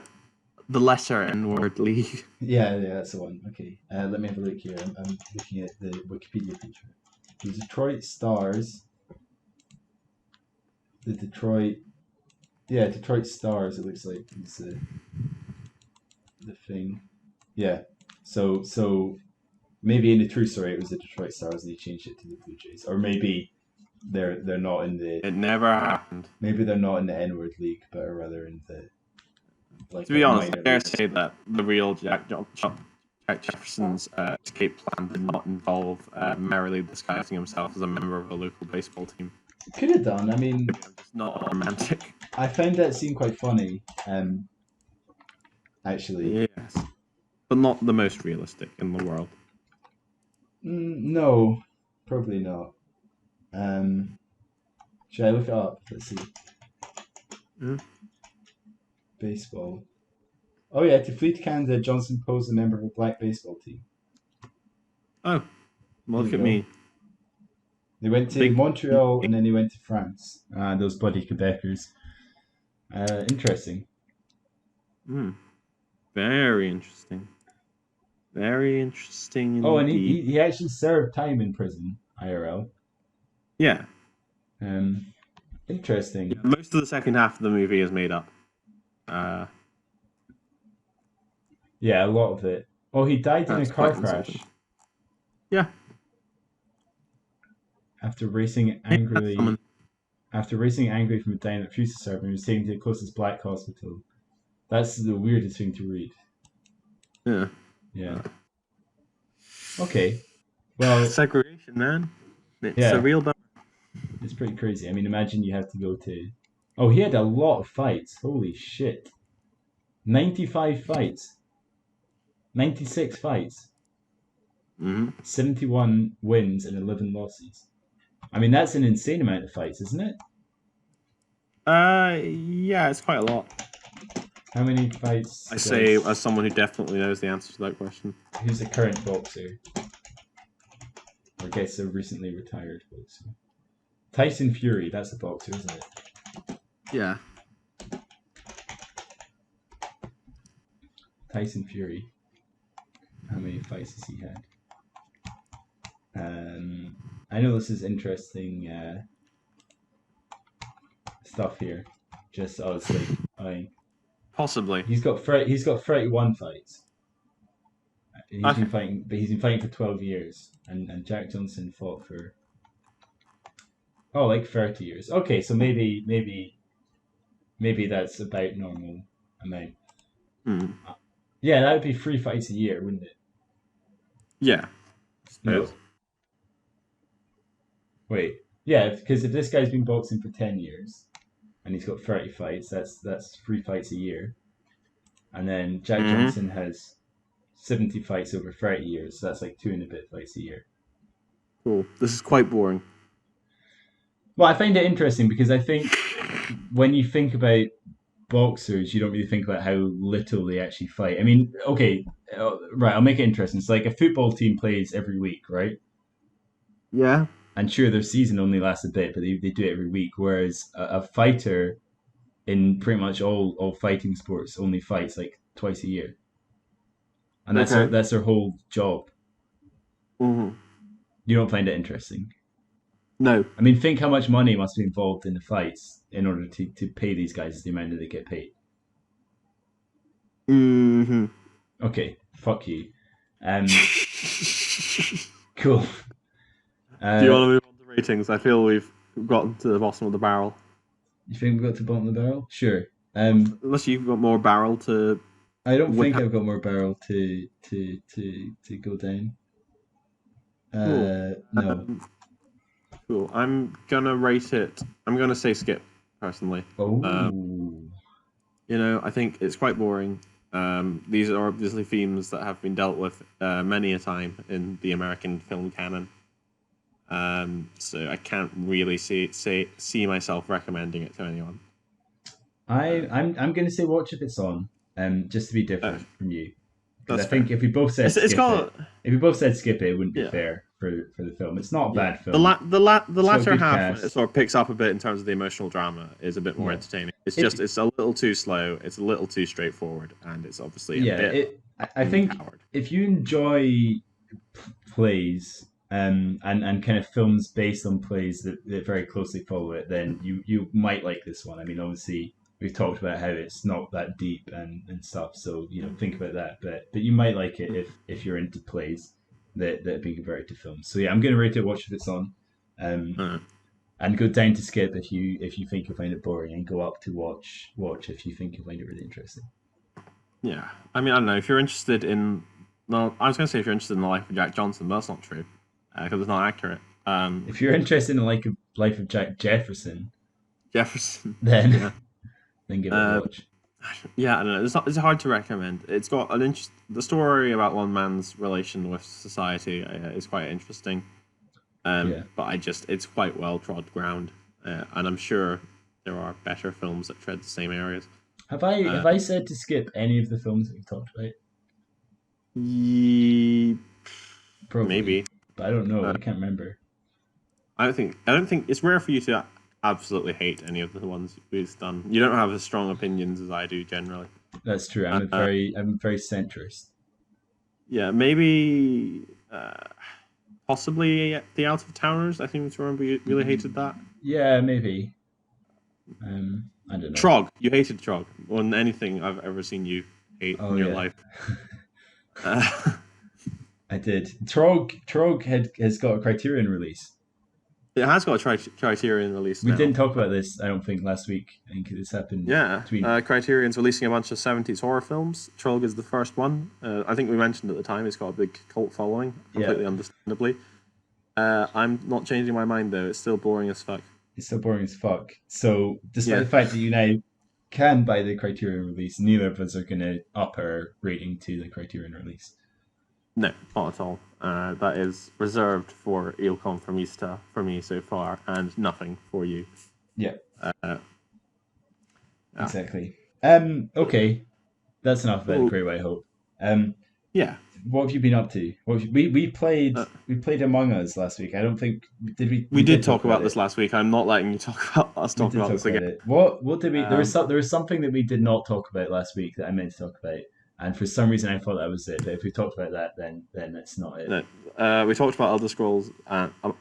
the lesser N word league. yeah, that's the one. Okay, let me have a look here. I'm looking at the Wikipedia page. The Detroit Stars. The Detroit. Yeah, Detroit Stars. It looks like is the thing. Yeah. So maybe in the true story it was the Detroit Stars and they changed it to the Blue Jays, or maybe they're not in the It never happened. maybe they're not in the N word league, but are rather in the like To be honest, I minor dare leagues. say that the real Jack Jefferson's escape plan did not involve merrily disguising himself as a member of a local baseball team. Could have done. I mean, Maybe I'm just not romantic. I found that scene quite funny. Actually, Yes, but not the most realistic in the world. no, probably not. Um, should I look it up? Let's see. Mm. Baseball. Oh yeah, to flee to Canada, Johnson posed a member of a black baseball team. Oh, well, There look you at go. me. They went to Big. Montreal and then they went to France. Those bloody Quebecers. Interesting. Very interesting. Very interesting Oh, and indeed. he actually served time in prison, IRL. Yeah. Interesting. Yeah. Most of the second half of the movie is made up. Yeah, a lot of it. Oh, he died in a That's car quite crash insulting. Yeah. after racing angrily. After racing angrily from a diner that refused to serve him, he was taken to the closest black hospital. That's the weirdest thing to read. Yeah. Yeah. Okay. Well, Segregation, man. It's yeah, a real bummer. it's pretty crazy. I mean, imagine you have to go to. Oh, he had a lot of fights. Holy shit. 95 fights. 96 fights. 71 wins and 11 losses. I mean, that's an insane amount of fights, isn't it? Yeah, it's quite a lot. How many fights? I say as someone who definitely knows the answer to that question. Who's the current boxer? Or I guess a recently retired boxer. Tyson Fury, that's a boxer, isn't it? Yeah. Tyson Fury. How many fights has he had? I know this is interesting stuff here. Just Possibly. he's got 31 fights. He's Okay. been fighting, but he's been fighting for 12 years, and Jack Johnson fought for like 30 years. Okay, so maybe that's about normal amount. Yeah, that would be 3 fights a year, wouldn't it? Yeah. No. Wait. Yeah, because if this guy's been boxing for 10 years, and he's got 30 fights. That's 3 fights a year. And then Jack Mm-hmm. Johnson has 70 fights over 30 years. So that's like 2 and a bit fights a year. Cool. This is quite boring. Well, I find it interesting because I think when you think about boxers, you don't really think about how little they actually fight. I mean, okay, right, I'll make it interesting. It's like a football team plays every week, right? Yeah. And sure, their season only lasts a bit, but they do it every week. Whereas a fighter in pretty much all fighting sports only fights like twice a year, and Okay. that's their whole job. Mm-hmm. You don't find it interesting? No. I mean, think how much money must be involved in the fights in order to pay these guys the amount that they get paid. Mm-hmm. Okay, fuck you. Cool. Do you Uh, want to move on to ratings? I feel we've gotten to the bottom of the barrel. you think we got to the bottom of the barrel? Sure. Unless you've got more barrel to I don't whip think out. I've got more barrel to go down. Cool. No. Um, cool. I'm gonna rate it. I'm gonna say skip personally. Um, Oh. I think it's quite boring. These are obviously themes that have been dealt with many a time in the American film canon. So I can't really see myself recommending it to anyone. I'm going to say watch if it's on, just to be Uh, different from you, because I that's fair. think if we both said It's skip it, got if we both said skip it, it wouldn't be yeah. fair for the film. It's not a Yeah, bad film. the It's got a latter good half when it cast. sort of picks up a bit in terms of the emotional drama is a bit more Yeah. entertaining. If It's a little too slow. It's a little too straightforward, and it's obviously a yeah, bit I think overpowered. if you enjoy plays and kind of films based on plays that very closely follow it, then you might like this one. I mean, obviously we've talked about how it's not that deep and stuff, so think about that. But you might like it if you're into plays that have been converted to films. So yeah, I'm going to rate it. Watch if it's on. Um, Uh, and go down to skip if you think you find it boring, and go up to watch if you think you find it really interesting. yeah, I mean, I don't know if you're interested in. No, I was going to say if you're interested in the life of Jack Johnson, but that's not true because it's not accurate. If you're interested in the life of Jack Jefferson, Jefferson, then yeah. then give it a Um, watch. Yeah, I don't know. It's hard to recommend. It's got an interest. The story about one man's relation with society is quite interesting. Yeah. But it's quite well trod ground, and I'm sure there are better films that tread the same areas. Have I said to skip any of the films that we've talked about? Ye- Probably, Maybe. but I don't know. Uh, I can't remember. I don't think it's rare for you to absolutely hate any of the ones we've done. You don't have as strong opinions as I do generally. That's true. Uh, I'm very centrist. yeah, maybe. Possibly the Out of Towners. I think to remember you really hated that. Yeah, maybe. I don't know. Trog. You hated Trog more than anything I've ever seen you hate Oh in your yeah, life. Uh, I did. Trog has got a Criterion release. it has got a Criterion release We now. didn't talk about this. I don't think last week. I think this happened Yeah, between. Criterion's releasing a bunch of 70s horror films. Trog is the first one. I think we mentioned at the time it's got a big cult following, Yeah, completely understandably. I'm not changing my mind though. It's still boring as fuck. it's so boring as fuck. So, despite Yeah. the fact that you now can buy the Criterion release, neither of us are going to up our rating to the Criterion release. No, not at all. That is reserved for Il Conformista for me so far, and nothing for you. Yeah, Yeah. exactly. Okay, that's enough about the Cool. Great White Hope. Um, Yeah. what have you been up to? Uh, We played Among Us last week. I don't think did we. we We did did talk talk about about this it. last week. I'm not letting you talk about us We talk did about talk this about again. it. What did we? Um, There was something that we did not talk about last week that I meant to talk about, and for some reason I thought that was it. But if we talked about that, then that's not it. no, we talked about Elder Scrolls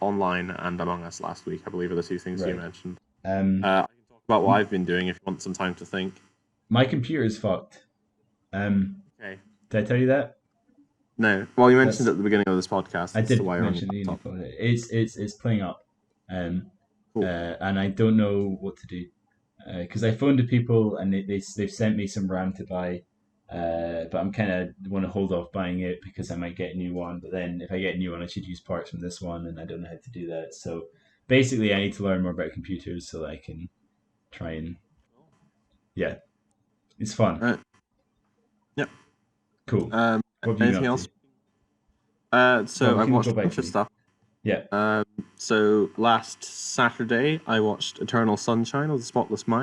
Online and Among Us last week. I believe are the two things you Right. mentioned. Um, I can talk about what I've been doing if you want some time to think. my computer's fucked. Okay. Did I tell you that? No. Well, you mentioned That's at the beginning of this podcast I as to did why you're on your mention the laptop. uniform. It's playing up, um, Cool. and I don't know what to do because I phoned the people and they've sent me some RAM to buy, but I'm kind of want to hold off buying it because I might get a new one. But then if I get a new one, I should use parts from this one, and I don't know how to do that. So basically, I need to learn more about computers so that I can try and it's fun. Right. Yep. Cool. What have you been Anything up else? to? Well, So we I've can go watched a back bunch to of me. stuff. Yeah. So last Saturday I watched Eternal Sunshine of the Spotless All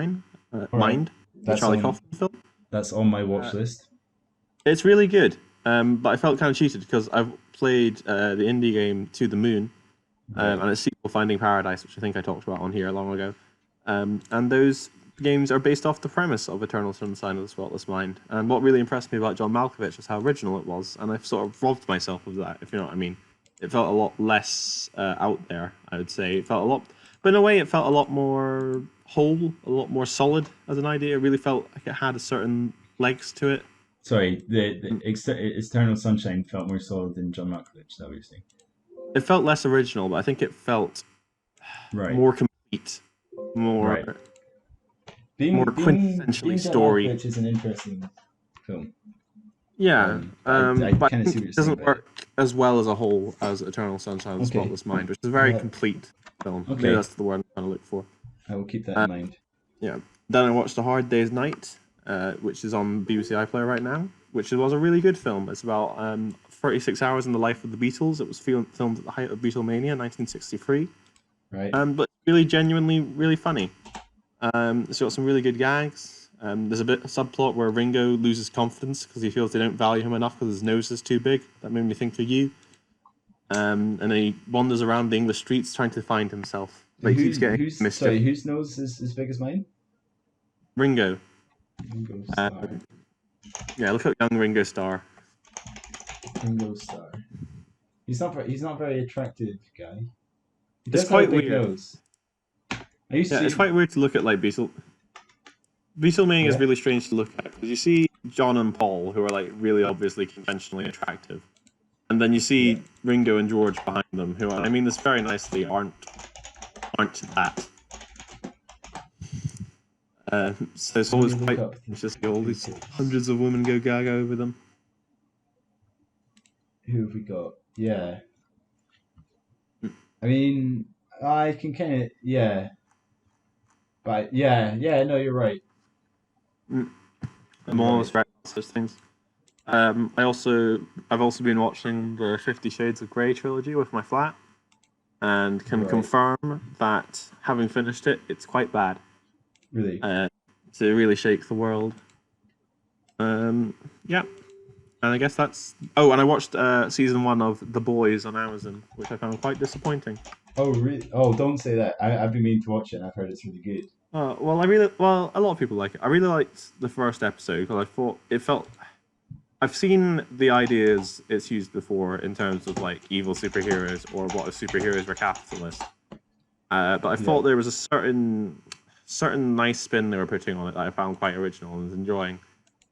right. Mind, the That's Charlie on. Kaufman film. That's on my watch Uh, list. it's really good, but I felt kind of cheated because I've played the indie game To the Moon, Right. and its sequel Finding Paradise, which I think I talked about on here long ago. And those games are based off the premise of Eternal Sunshine of the Spotless Mind. And what really impressed me about John Malkovich is how original it was, and I've sort of robbed myself of that, if you know what I mean. It felt a lot less out there, I would say. It felt a lot, but in a way, it felt a lot more whole, a lot more solid as an idea. It really felt like it had a certain legs to it. Sorry, the Eternal Sunshine felt more solid than John Malkovich. Is that what you're saying? It felt less original, but I think it felt Right. more complete, more Right. more Being quintessentially John story. Malkovich is an interesting film. Yeah, I but I kind of see think what you're it saying doesn't about it. work as well as a whole as Eternal Sunshine of the Okay. Spotless Mind, which is a very Well, complete film. Maybe okay. that's the word I'm trying to look for. I will keep that in Uh, mind. yeah. Then I watched A Hard Day's Night, which is on BBC iPlayer right now, which was a really good film. It's about 36 hours in the life of the Beatles. It was filmed at the height of Beatlemania, 1963. Right. But really genuinely really funny. It's got some really good gags. There's a subplot where Ringo loses confidence because he feels they don't value him enough because his nose is too big. That made me think of you. And then he wanders around the English streets trying to find himself. But he keeps getting mischief. Whose nose is as big as mine? Ringo. Ringo Starr. Yeah, look at young Ringo Starr. Ringo Starr. He's not very attractive guy. He It's does have a quite big weird. nose. I used Yeah, to it's see. quite weird to look at like Beatlemania is Yeah. really strange to look at because you see John and Paul who are like really obviously conventionally attractive, and then you see Yeah. Ringo and George behind them who are, I mean this very nicely, aren't that. So it's Let me always look quite up it's just all these photos. hundreds of women go gaga over them. Who have we got? Yeah. I mean, I can kind of but no, you're right. I'm You're right. always right about such things. I've also been watching the 50 Shades of Grey trilogy with my flat, and can Right. confirm that having finished it, it's quite bad. Really. To really shake the world. Yeah, and I guess that's. Oh, and I watched season 1 of The Boys on Amazon, which I found quite disappointing. Oh, really? Oh, don't say that. I've been meaning to watch it, and I've heard it's really good. Well, a lot of people like it. I really liked the first episode because I thought it felt. I've seen the ideas it's used before in terms of like evil superheroes or what if superheroes were capitalists. But I thought there was a certain nice spin they were putting on it that I found quite original and was enjoying.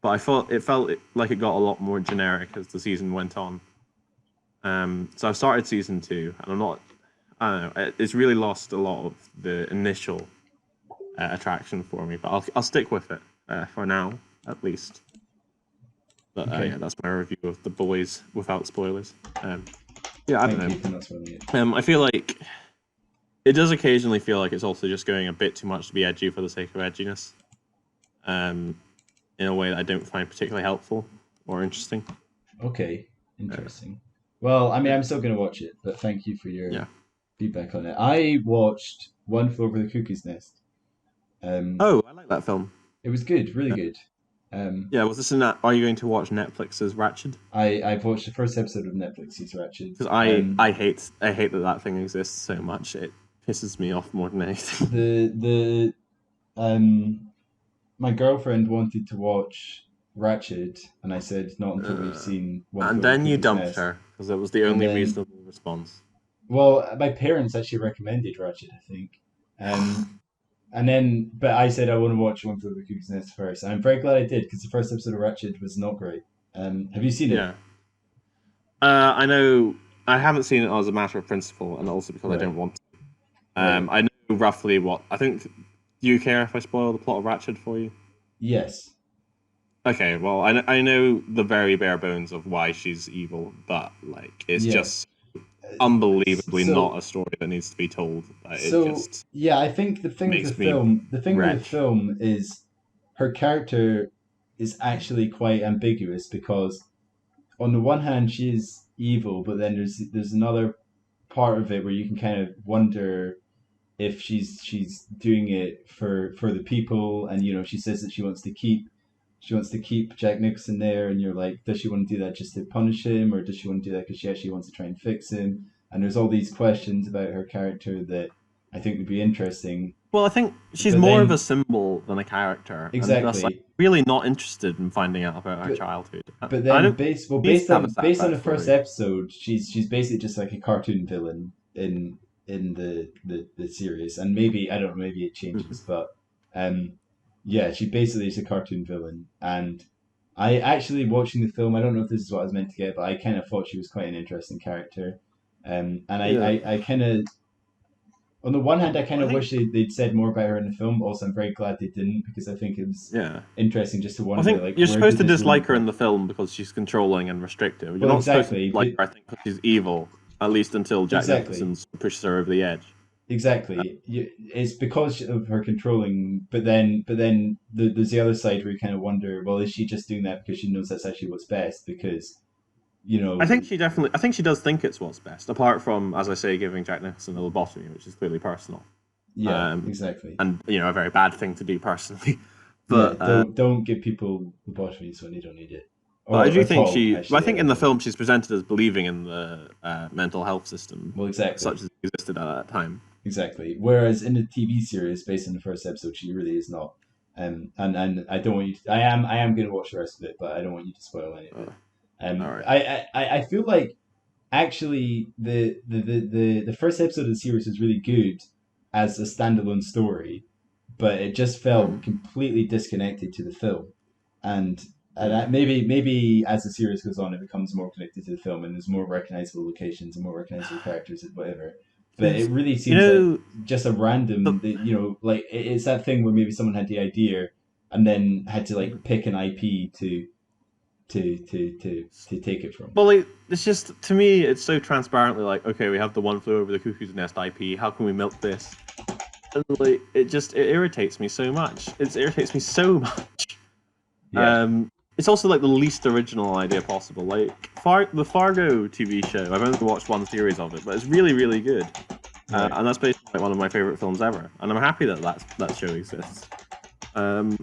But I thought it felt like it got a lot more generic as the season went on. So I've started season 2, and I don't know. It's really lost a lot of the initial attraction for me, but I'll stick with it for now at least. But Okay. yeah, that's my review of The Boys without spoilers. Yeah, I don't Thank know. you for not spoiling it. I feel like it does occasionally feel like it's also just going a bit too much to be edgy for the sake of edginess. In a way that I don't find particularly helpful or interesting. Okay, interesting. Well, I mean, I'm still going to watch it, but thank you for your feedback on it. I watched One Flew Over the Cuckoo's Nest. Oh, I like that film. It was good, really good. Yeah, was this in that? Are you going to watch Netflix's Ratched? I've watched the first episode of Netflix's Ratched. Because I hate that thing exists so much. It pisses me off more than anything. My girlfriend wanted to watch Ratched, and I said not until we've seen One And Flew Over then the you Cuckoo's dumped Nest. her because it was the only then- reasonable response. Well, my parents actually recommended Ratched, I think. But I said I want to watch One Flew Over the Cuckoo's Nest first. And I'm very glad I did, because the first episode of Ratched was not great. Have you seen it? Yeah. I know. I haven't seen it as a matter of principle, and also because I don't want to. I know roughly what. I think. Do you care if I spoil the plot of Ratched for you? Yes. Okay, well, I know the very bare bones of why she's evil, but like it's just unbelievably So not a story that needs to be told. It so just yeah, I think makes me the thing with the retch. film is her character is actually quite ambiguous because on the one hand she is evil, but then there's another part of it where you can kind of wonder if she's doing it for the people, and she says that she wants to keep Jack Nicholson there, and you're like, does she want to do that just to punish him, or does she want to do that because she actually wants to try and fix him? And there's all these questions about her character that I think would be interesting. Well, I think she's But more of a then symbol than a character, and thus I'm exactly, really not interested in finding out about her but childhood. but I then don't need to have a sad based on the first backstory. episode, she's basically just like a cartoon villain in the series, and maybe I don't know, maybe it Mhm. changes, but um, yeah, she basically is a cartoon villain, and I actually watching the film, I don't know if this is what I was meant to get, but I kind of thought she was quite an interesting character, and Yeah, I kind of on the one hand, I kind I of think wish they'd said more about her in the film. Also, I'm very glad they didn't because I think it was yeah. interesting just to I wonder, think like, you're where supposed did to this woman dislike her come in the from? film because she's controlling and restrictive. You're Well, not supposed to exactly, dislike her, I think, because she's evil, at least until Jack exactly, Nicholson pushes her over the edge. exactly. It's because of her controlling, but then there's the other side where you kind of wonder, well, is she just doing that because she knows that's actually what's best? Because you I know, think she definitely, I think she does think it's what's best, apart from, as I say, giving Jack Nicholson a lobotomy, which is clearly personal. yeah, Um, exactly. and, a very bad thing to do personally. Yeah, But don't give people lobotomies when they don't need it, But I or do at think all. she. Well, I Actually, I think in don't the think. film she's presented as believing in the mental health system, Well, such exactly. as it existed at that time. Exactly. Whereas in the TV series, based on the first episode, she really is not. And I don't want you. I am going to watch the rest of it, but I don't want you to spoil any of it. All right. I feel like actually the first episode of the series is really good as a standalone story, but it just felt Mm, completely disconnected to the film, and yeah. maybe as the series goes on, it becomes more connected to the film, and there's more recognizable locations and more recognizable characters and whatever. But it Just really you seems like know, just a the, random, like it's that thing where maybe someone had the idea and then had to like pick an IP to take it from. well, like, it's just to me, it's so transparently like, okay, we have the One Flew Over the Cuckoo's Nest IP. How can we milk this? And like, it irritates me so much. It irritates me so much. Yeah, Um, it's also like the least original idea possible. Like the Fargo TV show. I've only watched one series of it, but it's really, really good. right. And that's basically like one of my favorite films ever. And I'm happy that that show exists. Um,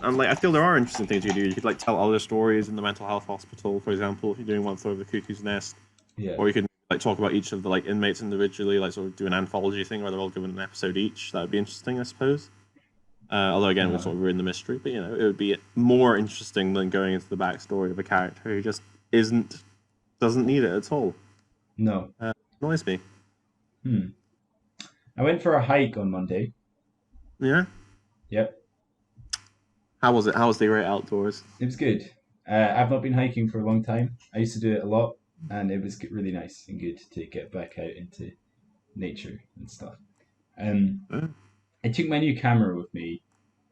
and like I feel there are interesting things you could do. You could like tell other stories in the mental health hospital, for example, if you're doing One Flew Over the Cuckoo's Nest, Yeah. or you could like talk about each of the like inmates individually, like sort of do an anthology thing where they're all given an episode each. That would be interesting, I suppose. Although again, we'll Uh-huh. sort of ruin the mystery, but it would be more interesting than going into the backstory of a character who just isn't doesn't need it at all. No. Annoys me. Hmm. I went for a hike on Monday. Yeah. Yep, How was it? How was the great outdoors? it was good. I've not been hiking for a long time. I used to do it a lot, and it was really nice and good to get back out into nature and stuff. Um, Uh, I took my new camera with me,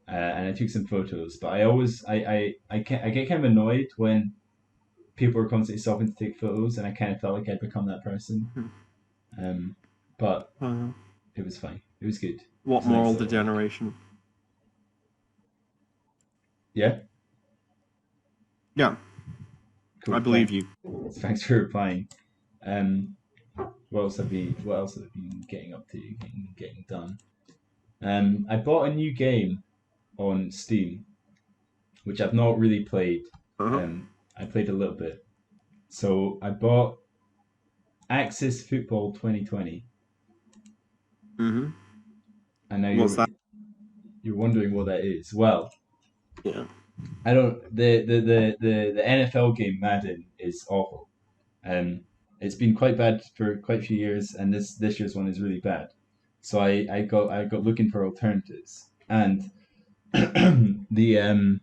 and I took some photos. But I always, I get kind of annoyed when people are constantly stopping to take photos, and I kind of felt like I'd become that person. Um, but uh, it was fine. It was good. It what was a nice moral little hike. degeneration? Yeah, Yeah, I cool. believe you. Thanks for replying. Um, what else have I been getting up to, getting done? I bought a new game on Steam, which I've not really played. Uh-huh. I played a little bit. So I bought Axis Football 2020, Mm-hmm. and now What's that? you're wondering what that is. Well, Yeah. I don't. The NFL game Madden is awful. Um, it's been quite bad for quite a few years, and this year's one is really bad. So I got looking for alternatives, and the the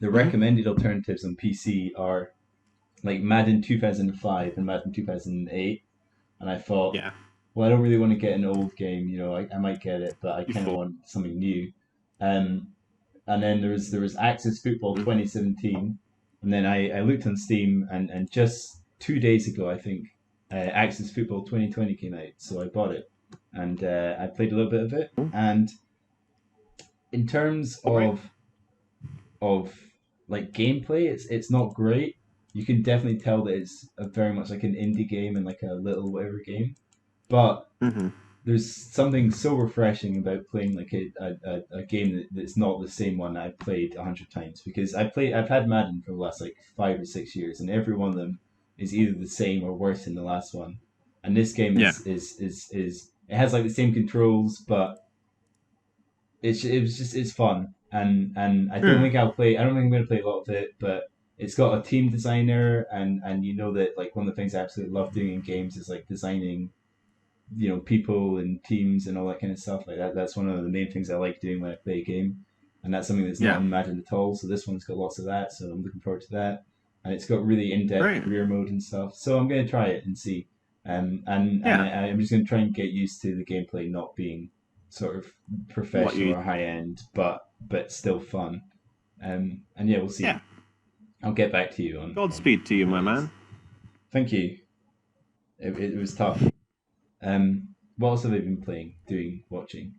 Mm-hmm. recommended alternatives on PC are like Madden 2005 and Madden 2008. And I thought, Yeah. well, I don't really want to get an old game. I might get it, but I You kind of thought. want something new. Um, and then there was Axis Football Mm-hmm. 2017, and then I looked on Steam and just 2 days ago, I think, Axis Football 2020 came out, so I bought it and I played a little bit of it. And in terms Right. of like gameplay, it's not great. You can definitely tell that it's a very much like an indie game and like a little whatever game, but Mm-hmm. there's something so refreshing about playing like a game that's not the same one I've played 100 times, because I've had Madden for the last like 5 or 6 years, and every one of them is either the same or worse than the last one. And this game Yeah. is it has like the same controls, but it's fun, and I don't Hmm. think I don't think I'm going to play a lot of it, but it's got a team designer, and you know that like one of the things I absolutely love doing in games is like designing, people and teams and all that kind of stuff like that. That's one of the main things I like doing when I play a game, and that's something that's not Yeah. in Madden at all. So this one's got lots of that, so I'm looking forward to that. And it's got really in-depth Great. career mode and stuff, so I'm going to try it and see. Yeah. I'm just going to try and get used to the gameplay not being sort of What professional you? or high end, but still fun. And yeah, we'll Yeah. see. I'll get back to you on Godspeed to you, how my it is. man. Thank you. It was tough. What else have I been playing, doing, watching?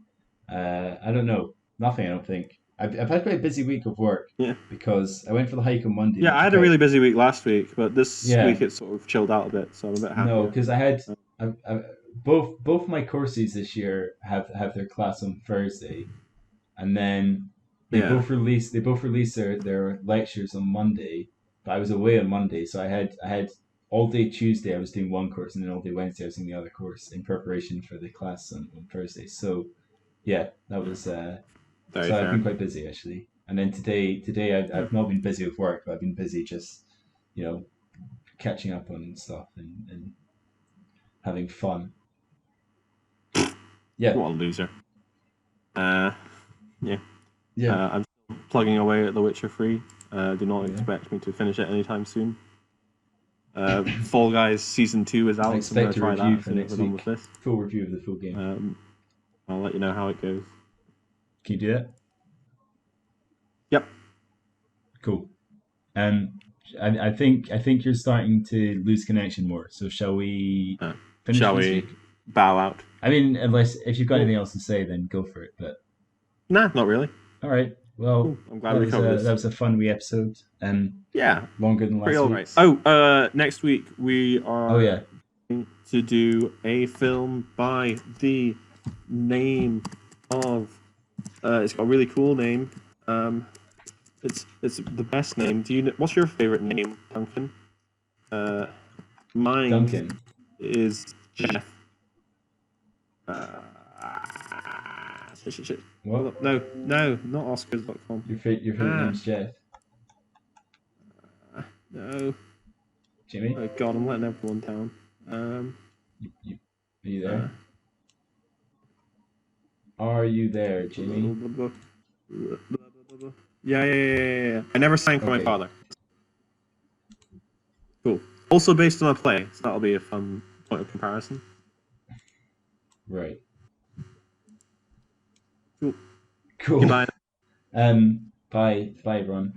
I don't know. Nothing, I don't think. I've had quite a busy week of work Yeah. because I went for the hike on Monday, Yeah. which I is had a quite. really busy week last week, but this Yeah, week it's sort of chilled out a bit, so I'm a bit no, happier. because both my courses this year have their class on Thursday, and then Yeah. they both release their lectures on Monday. But I was away on Monday, so I had all day Tuesday I was doing one course, and then all day Wednesday I was doing the other course in preparation for the class on Thursday. So yeah, that was Very so I've been fair. quite busy actually. And then today Yeah. I've not been busy with work, but I've been busy just you know catching up on stuff and having fun. Yeah, What a loser. Uh. Yeah. yeah. I'm still plugging away at The Witcher 3. Do not Oh yeah. expect me to finish it anytime soon. Fall Guys Season 2 is I out, so I'm going expect to a try that review as for soon as next we're done with week. this. Full review of the full game. I'll let you know how it goes. Can you do that? Yep. Cool. Um, I think you're starting to lose connection more. So shall we finish Shall for this we week? bow out? I mean, unless if you've got Cool. anything else to say, then go for it. But Nah, not really. all right. Cool. Well, I'm glad we covered that this. was a fun wee episode. Yeah, Longer than pretty last alright. week's. Oh, next week we Oh are yeah. going to do a film by the name of. It's got a really cool name. It's the best name. What's your favorite name, Duncan? Mine Duncan. is Jeff. Shit. Hold What? up. No, not Oscars.com. Your favorite name's Jeff. No. Jimmy. Oh God, I'm letting everyone down. Are you there? Are you there, Jimmy? Yeah. I never sang for my Okay. father. Cool. Also based on a play, so that'll be a fun point of comparison. Right. Cool. Cool. Goodbye. Bye, everyone.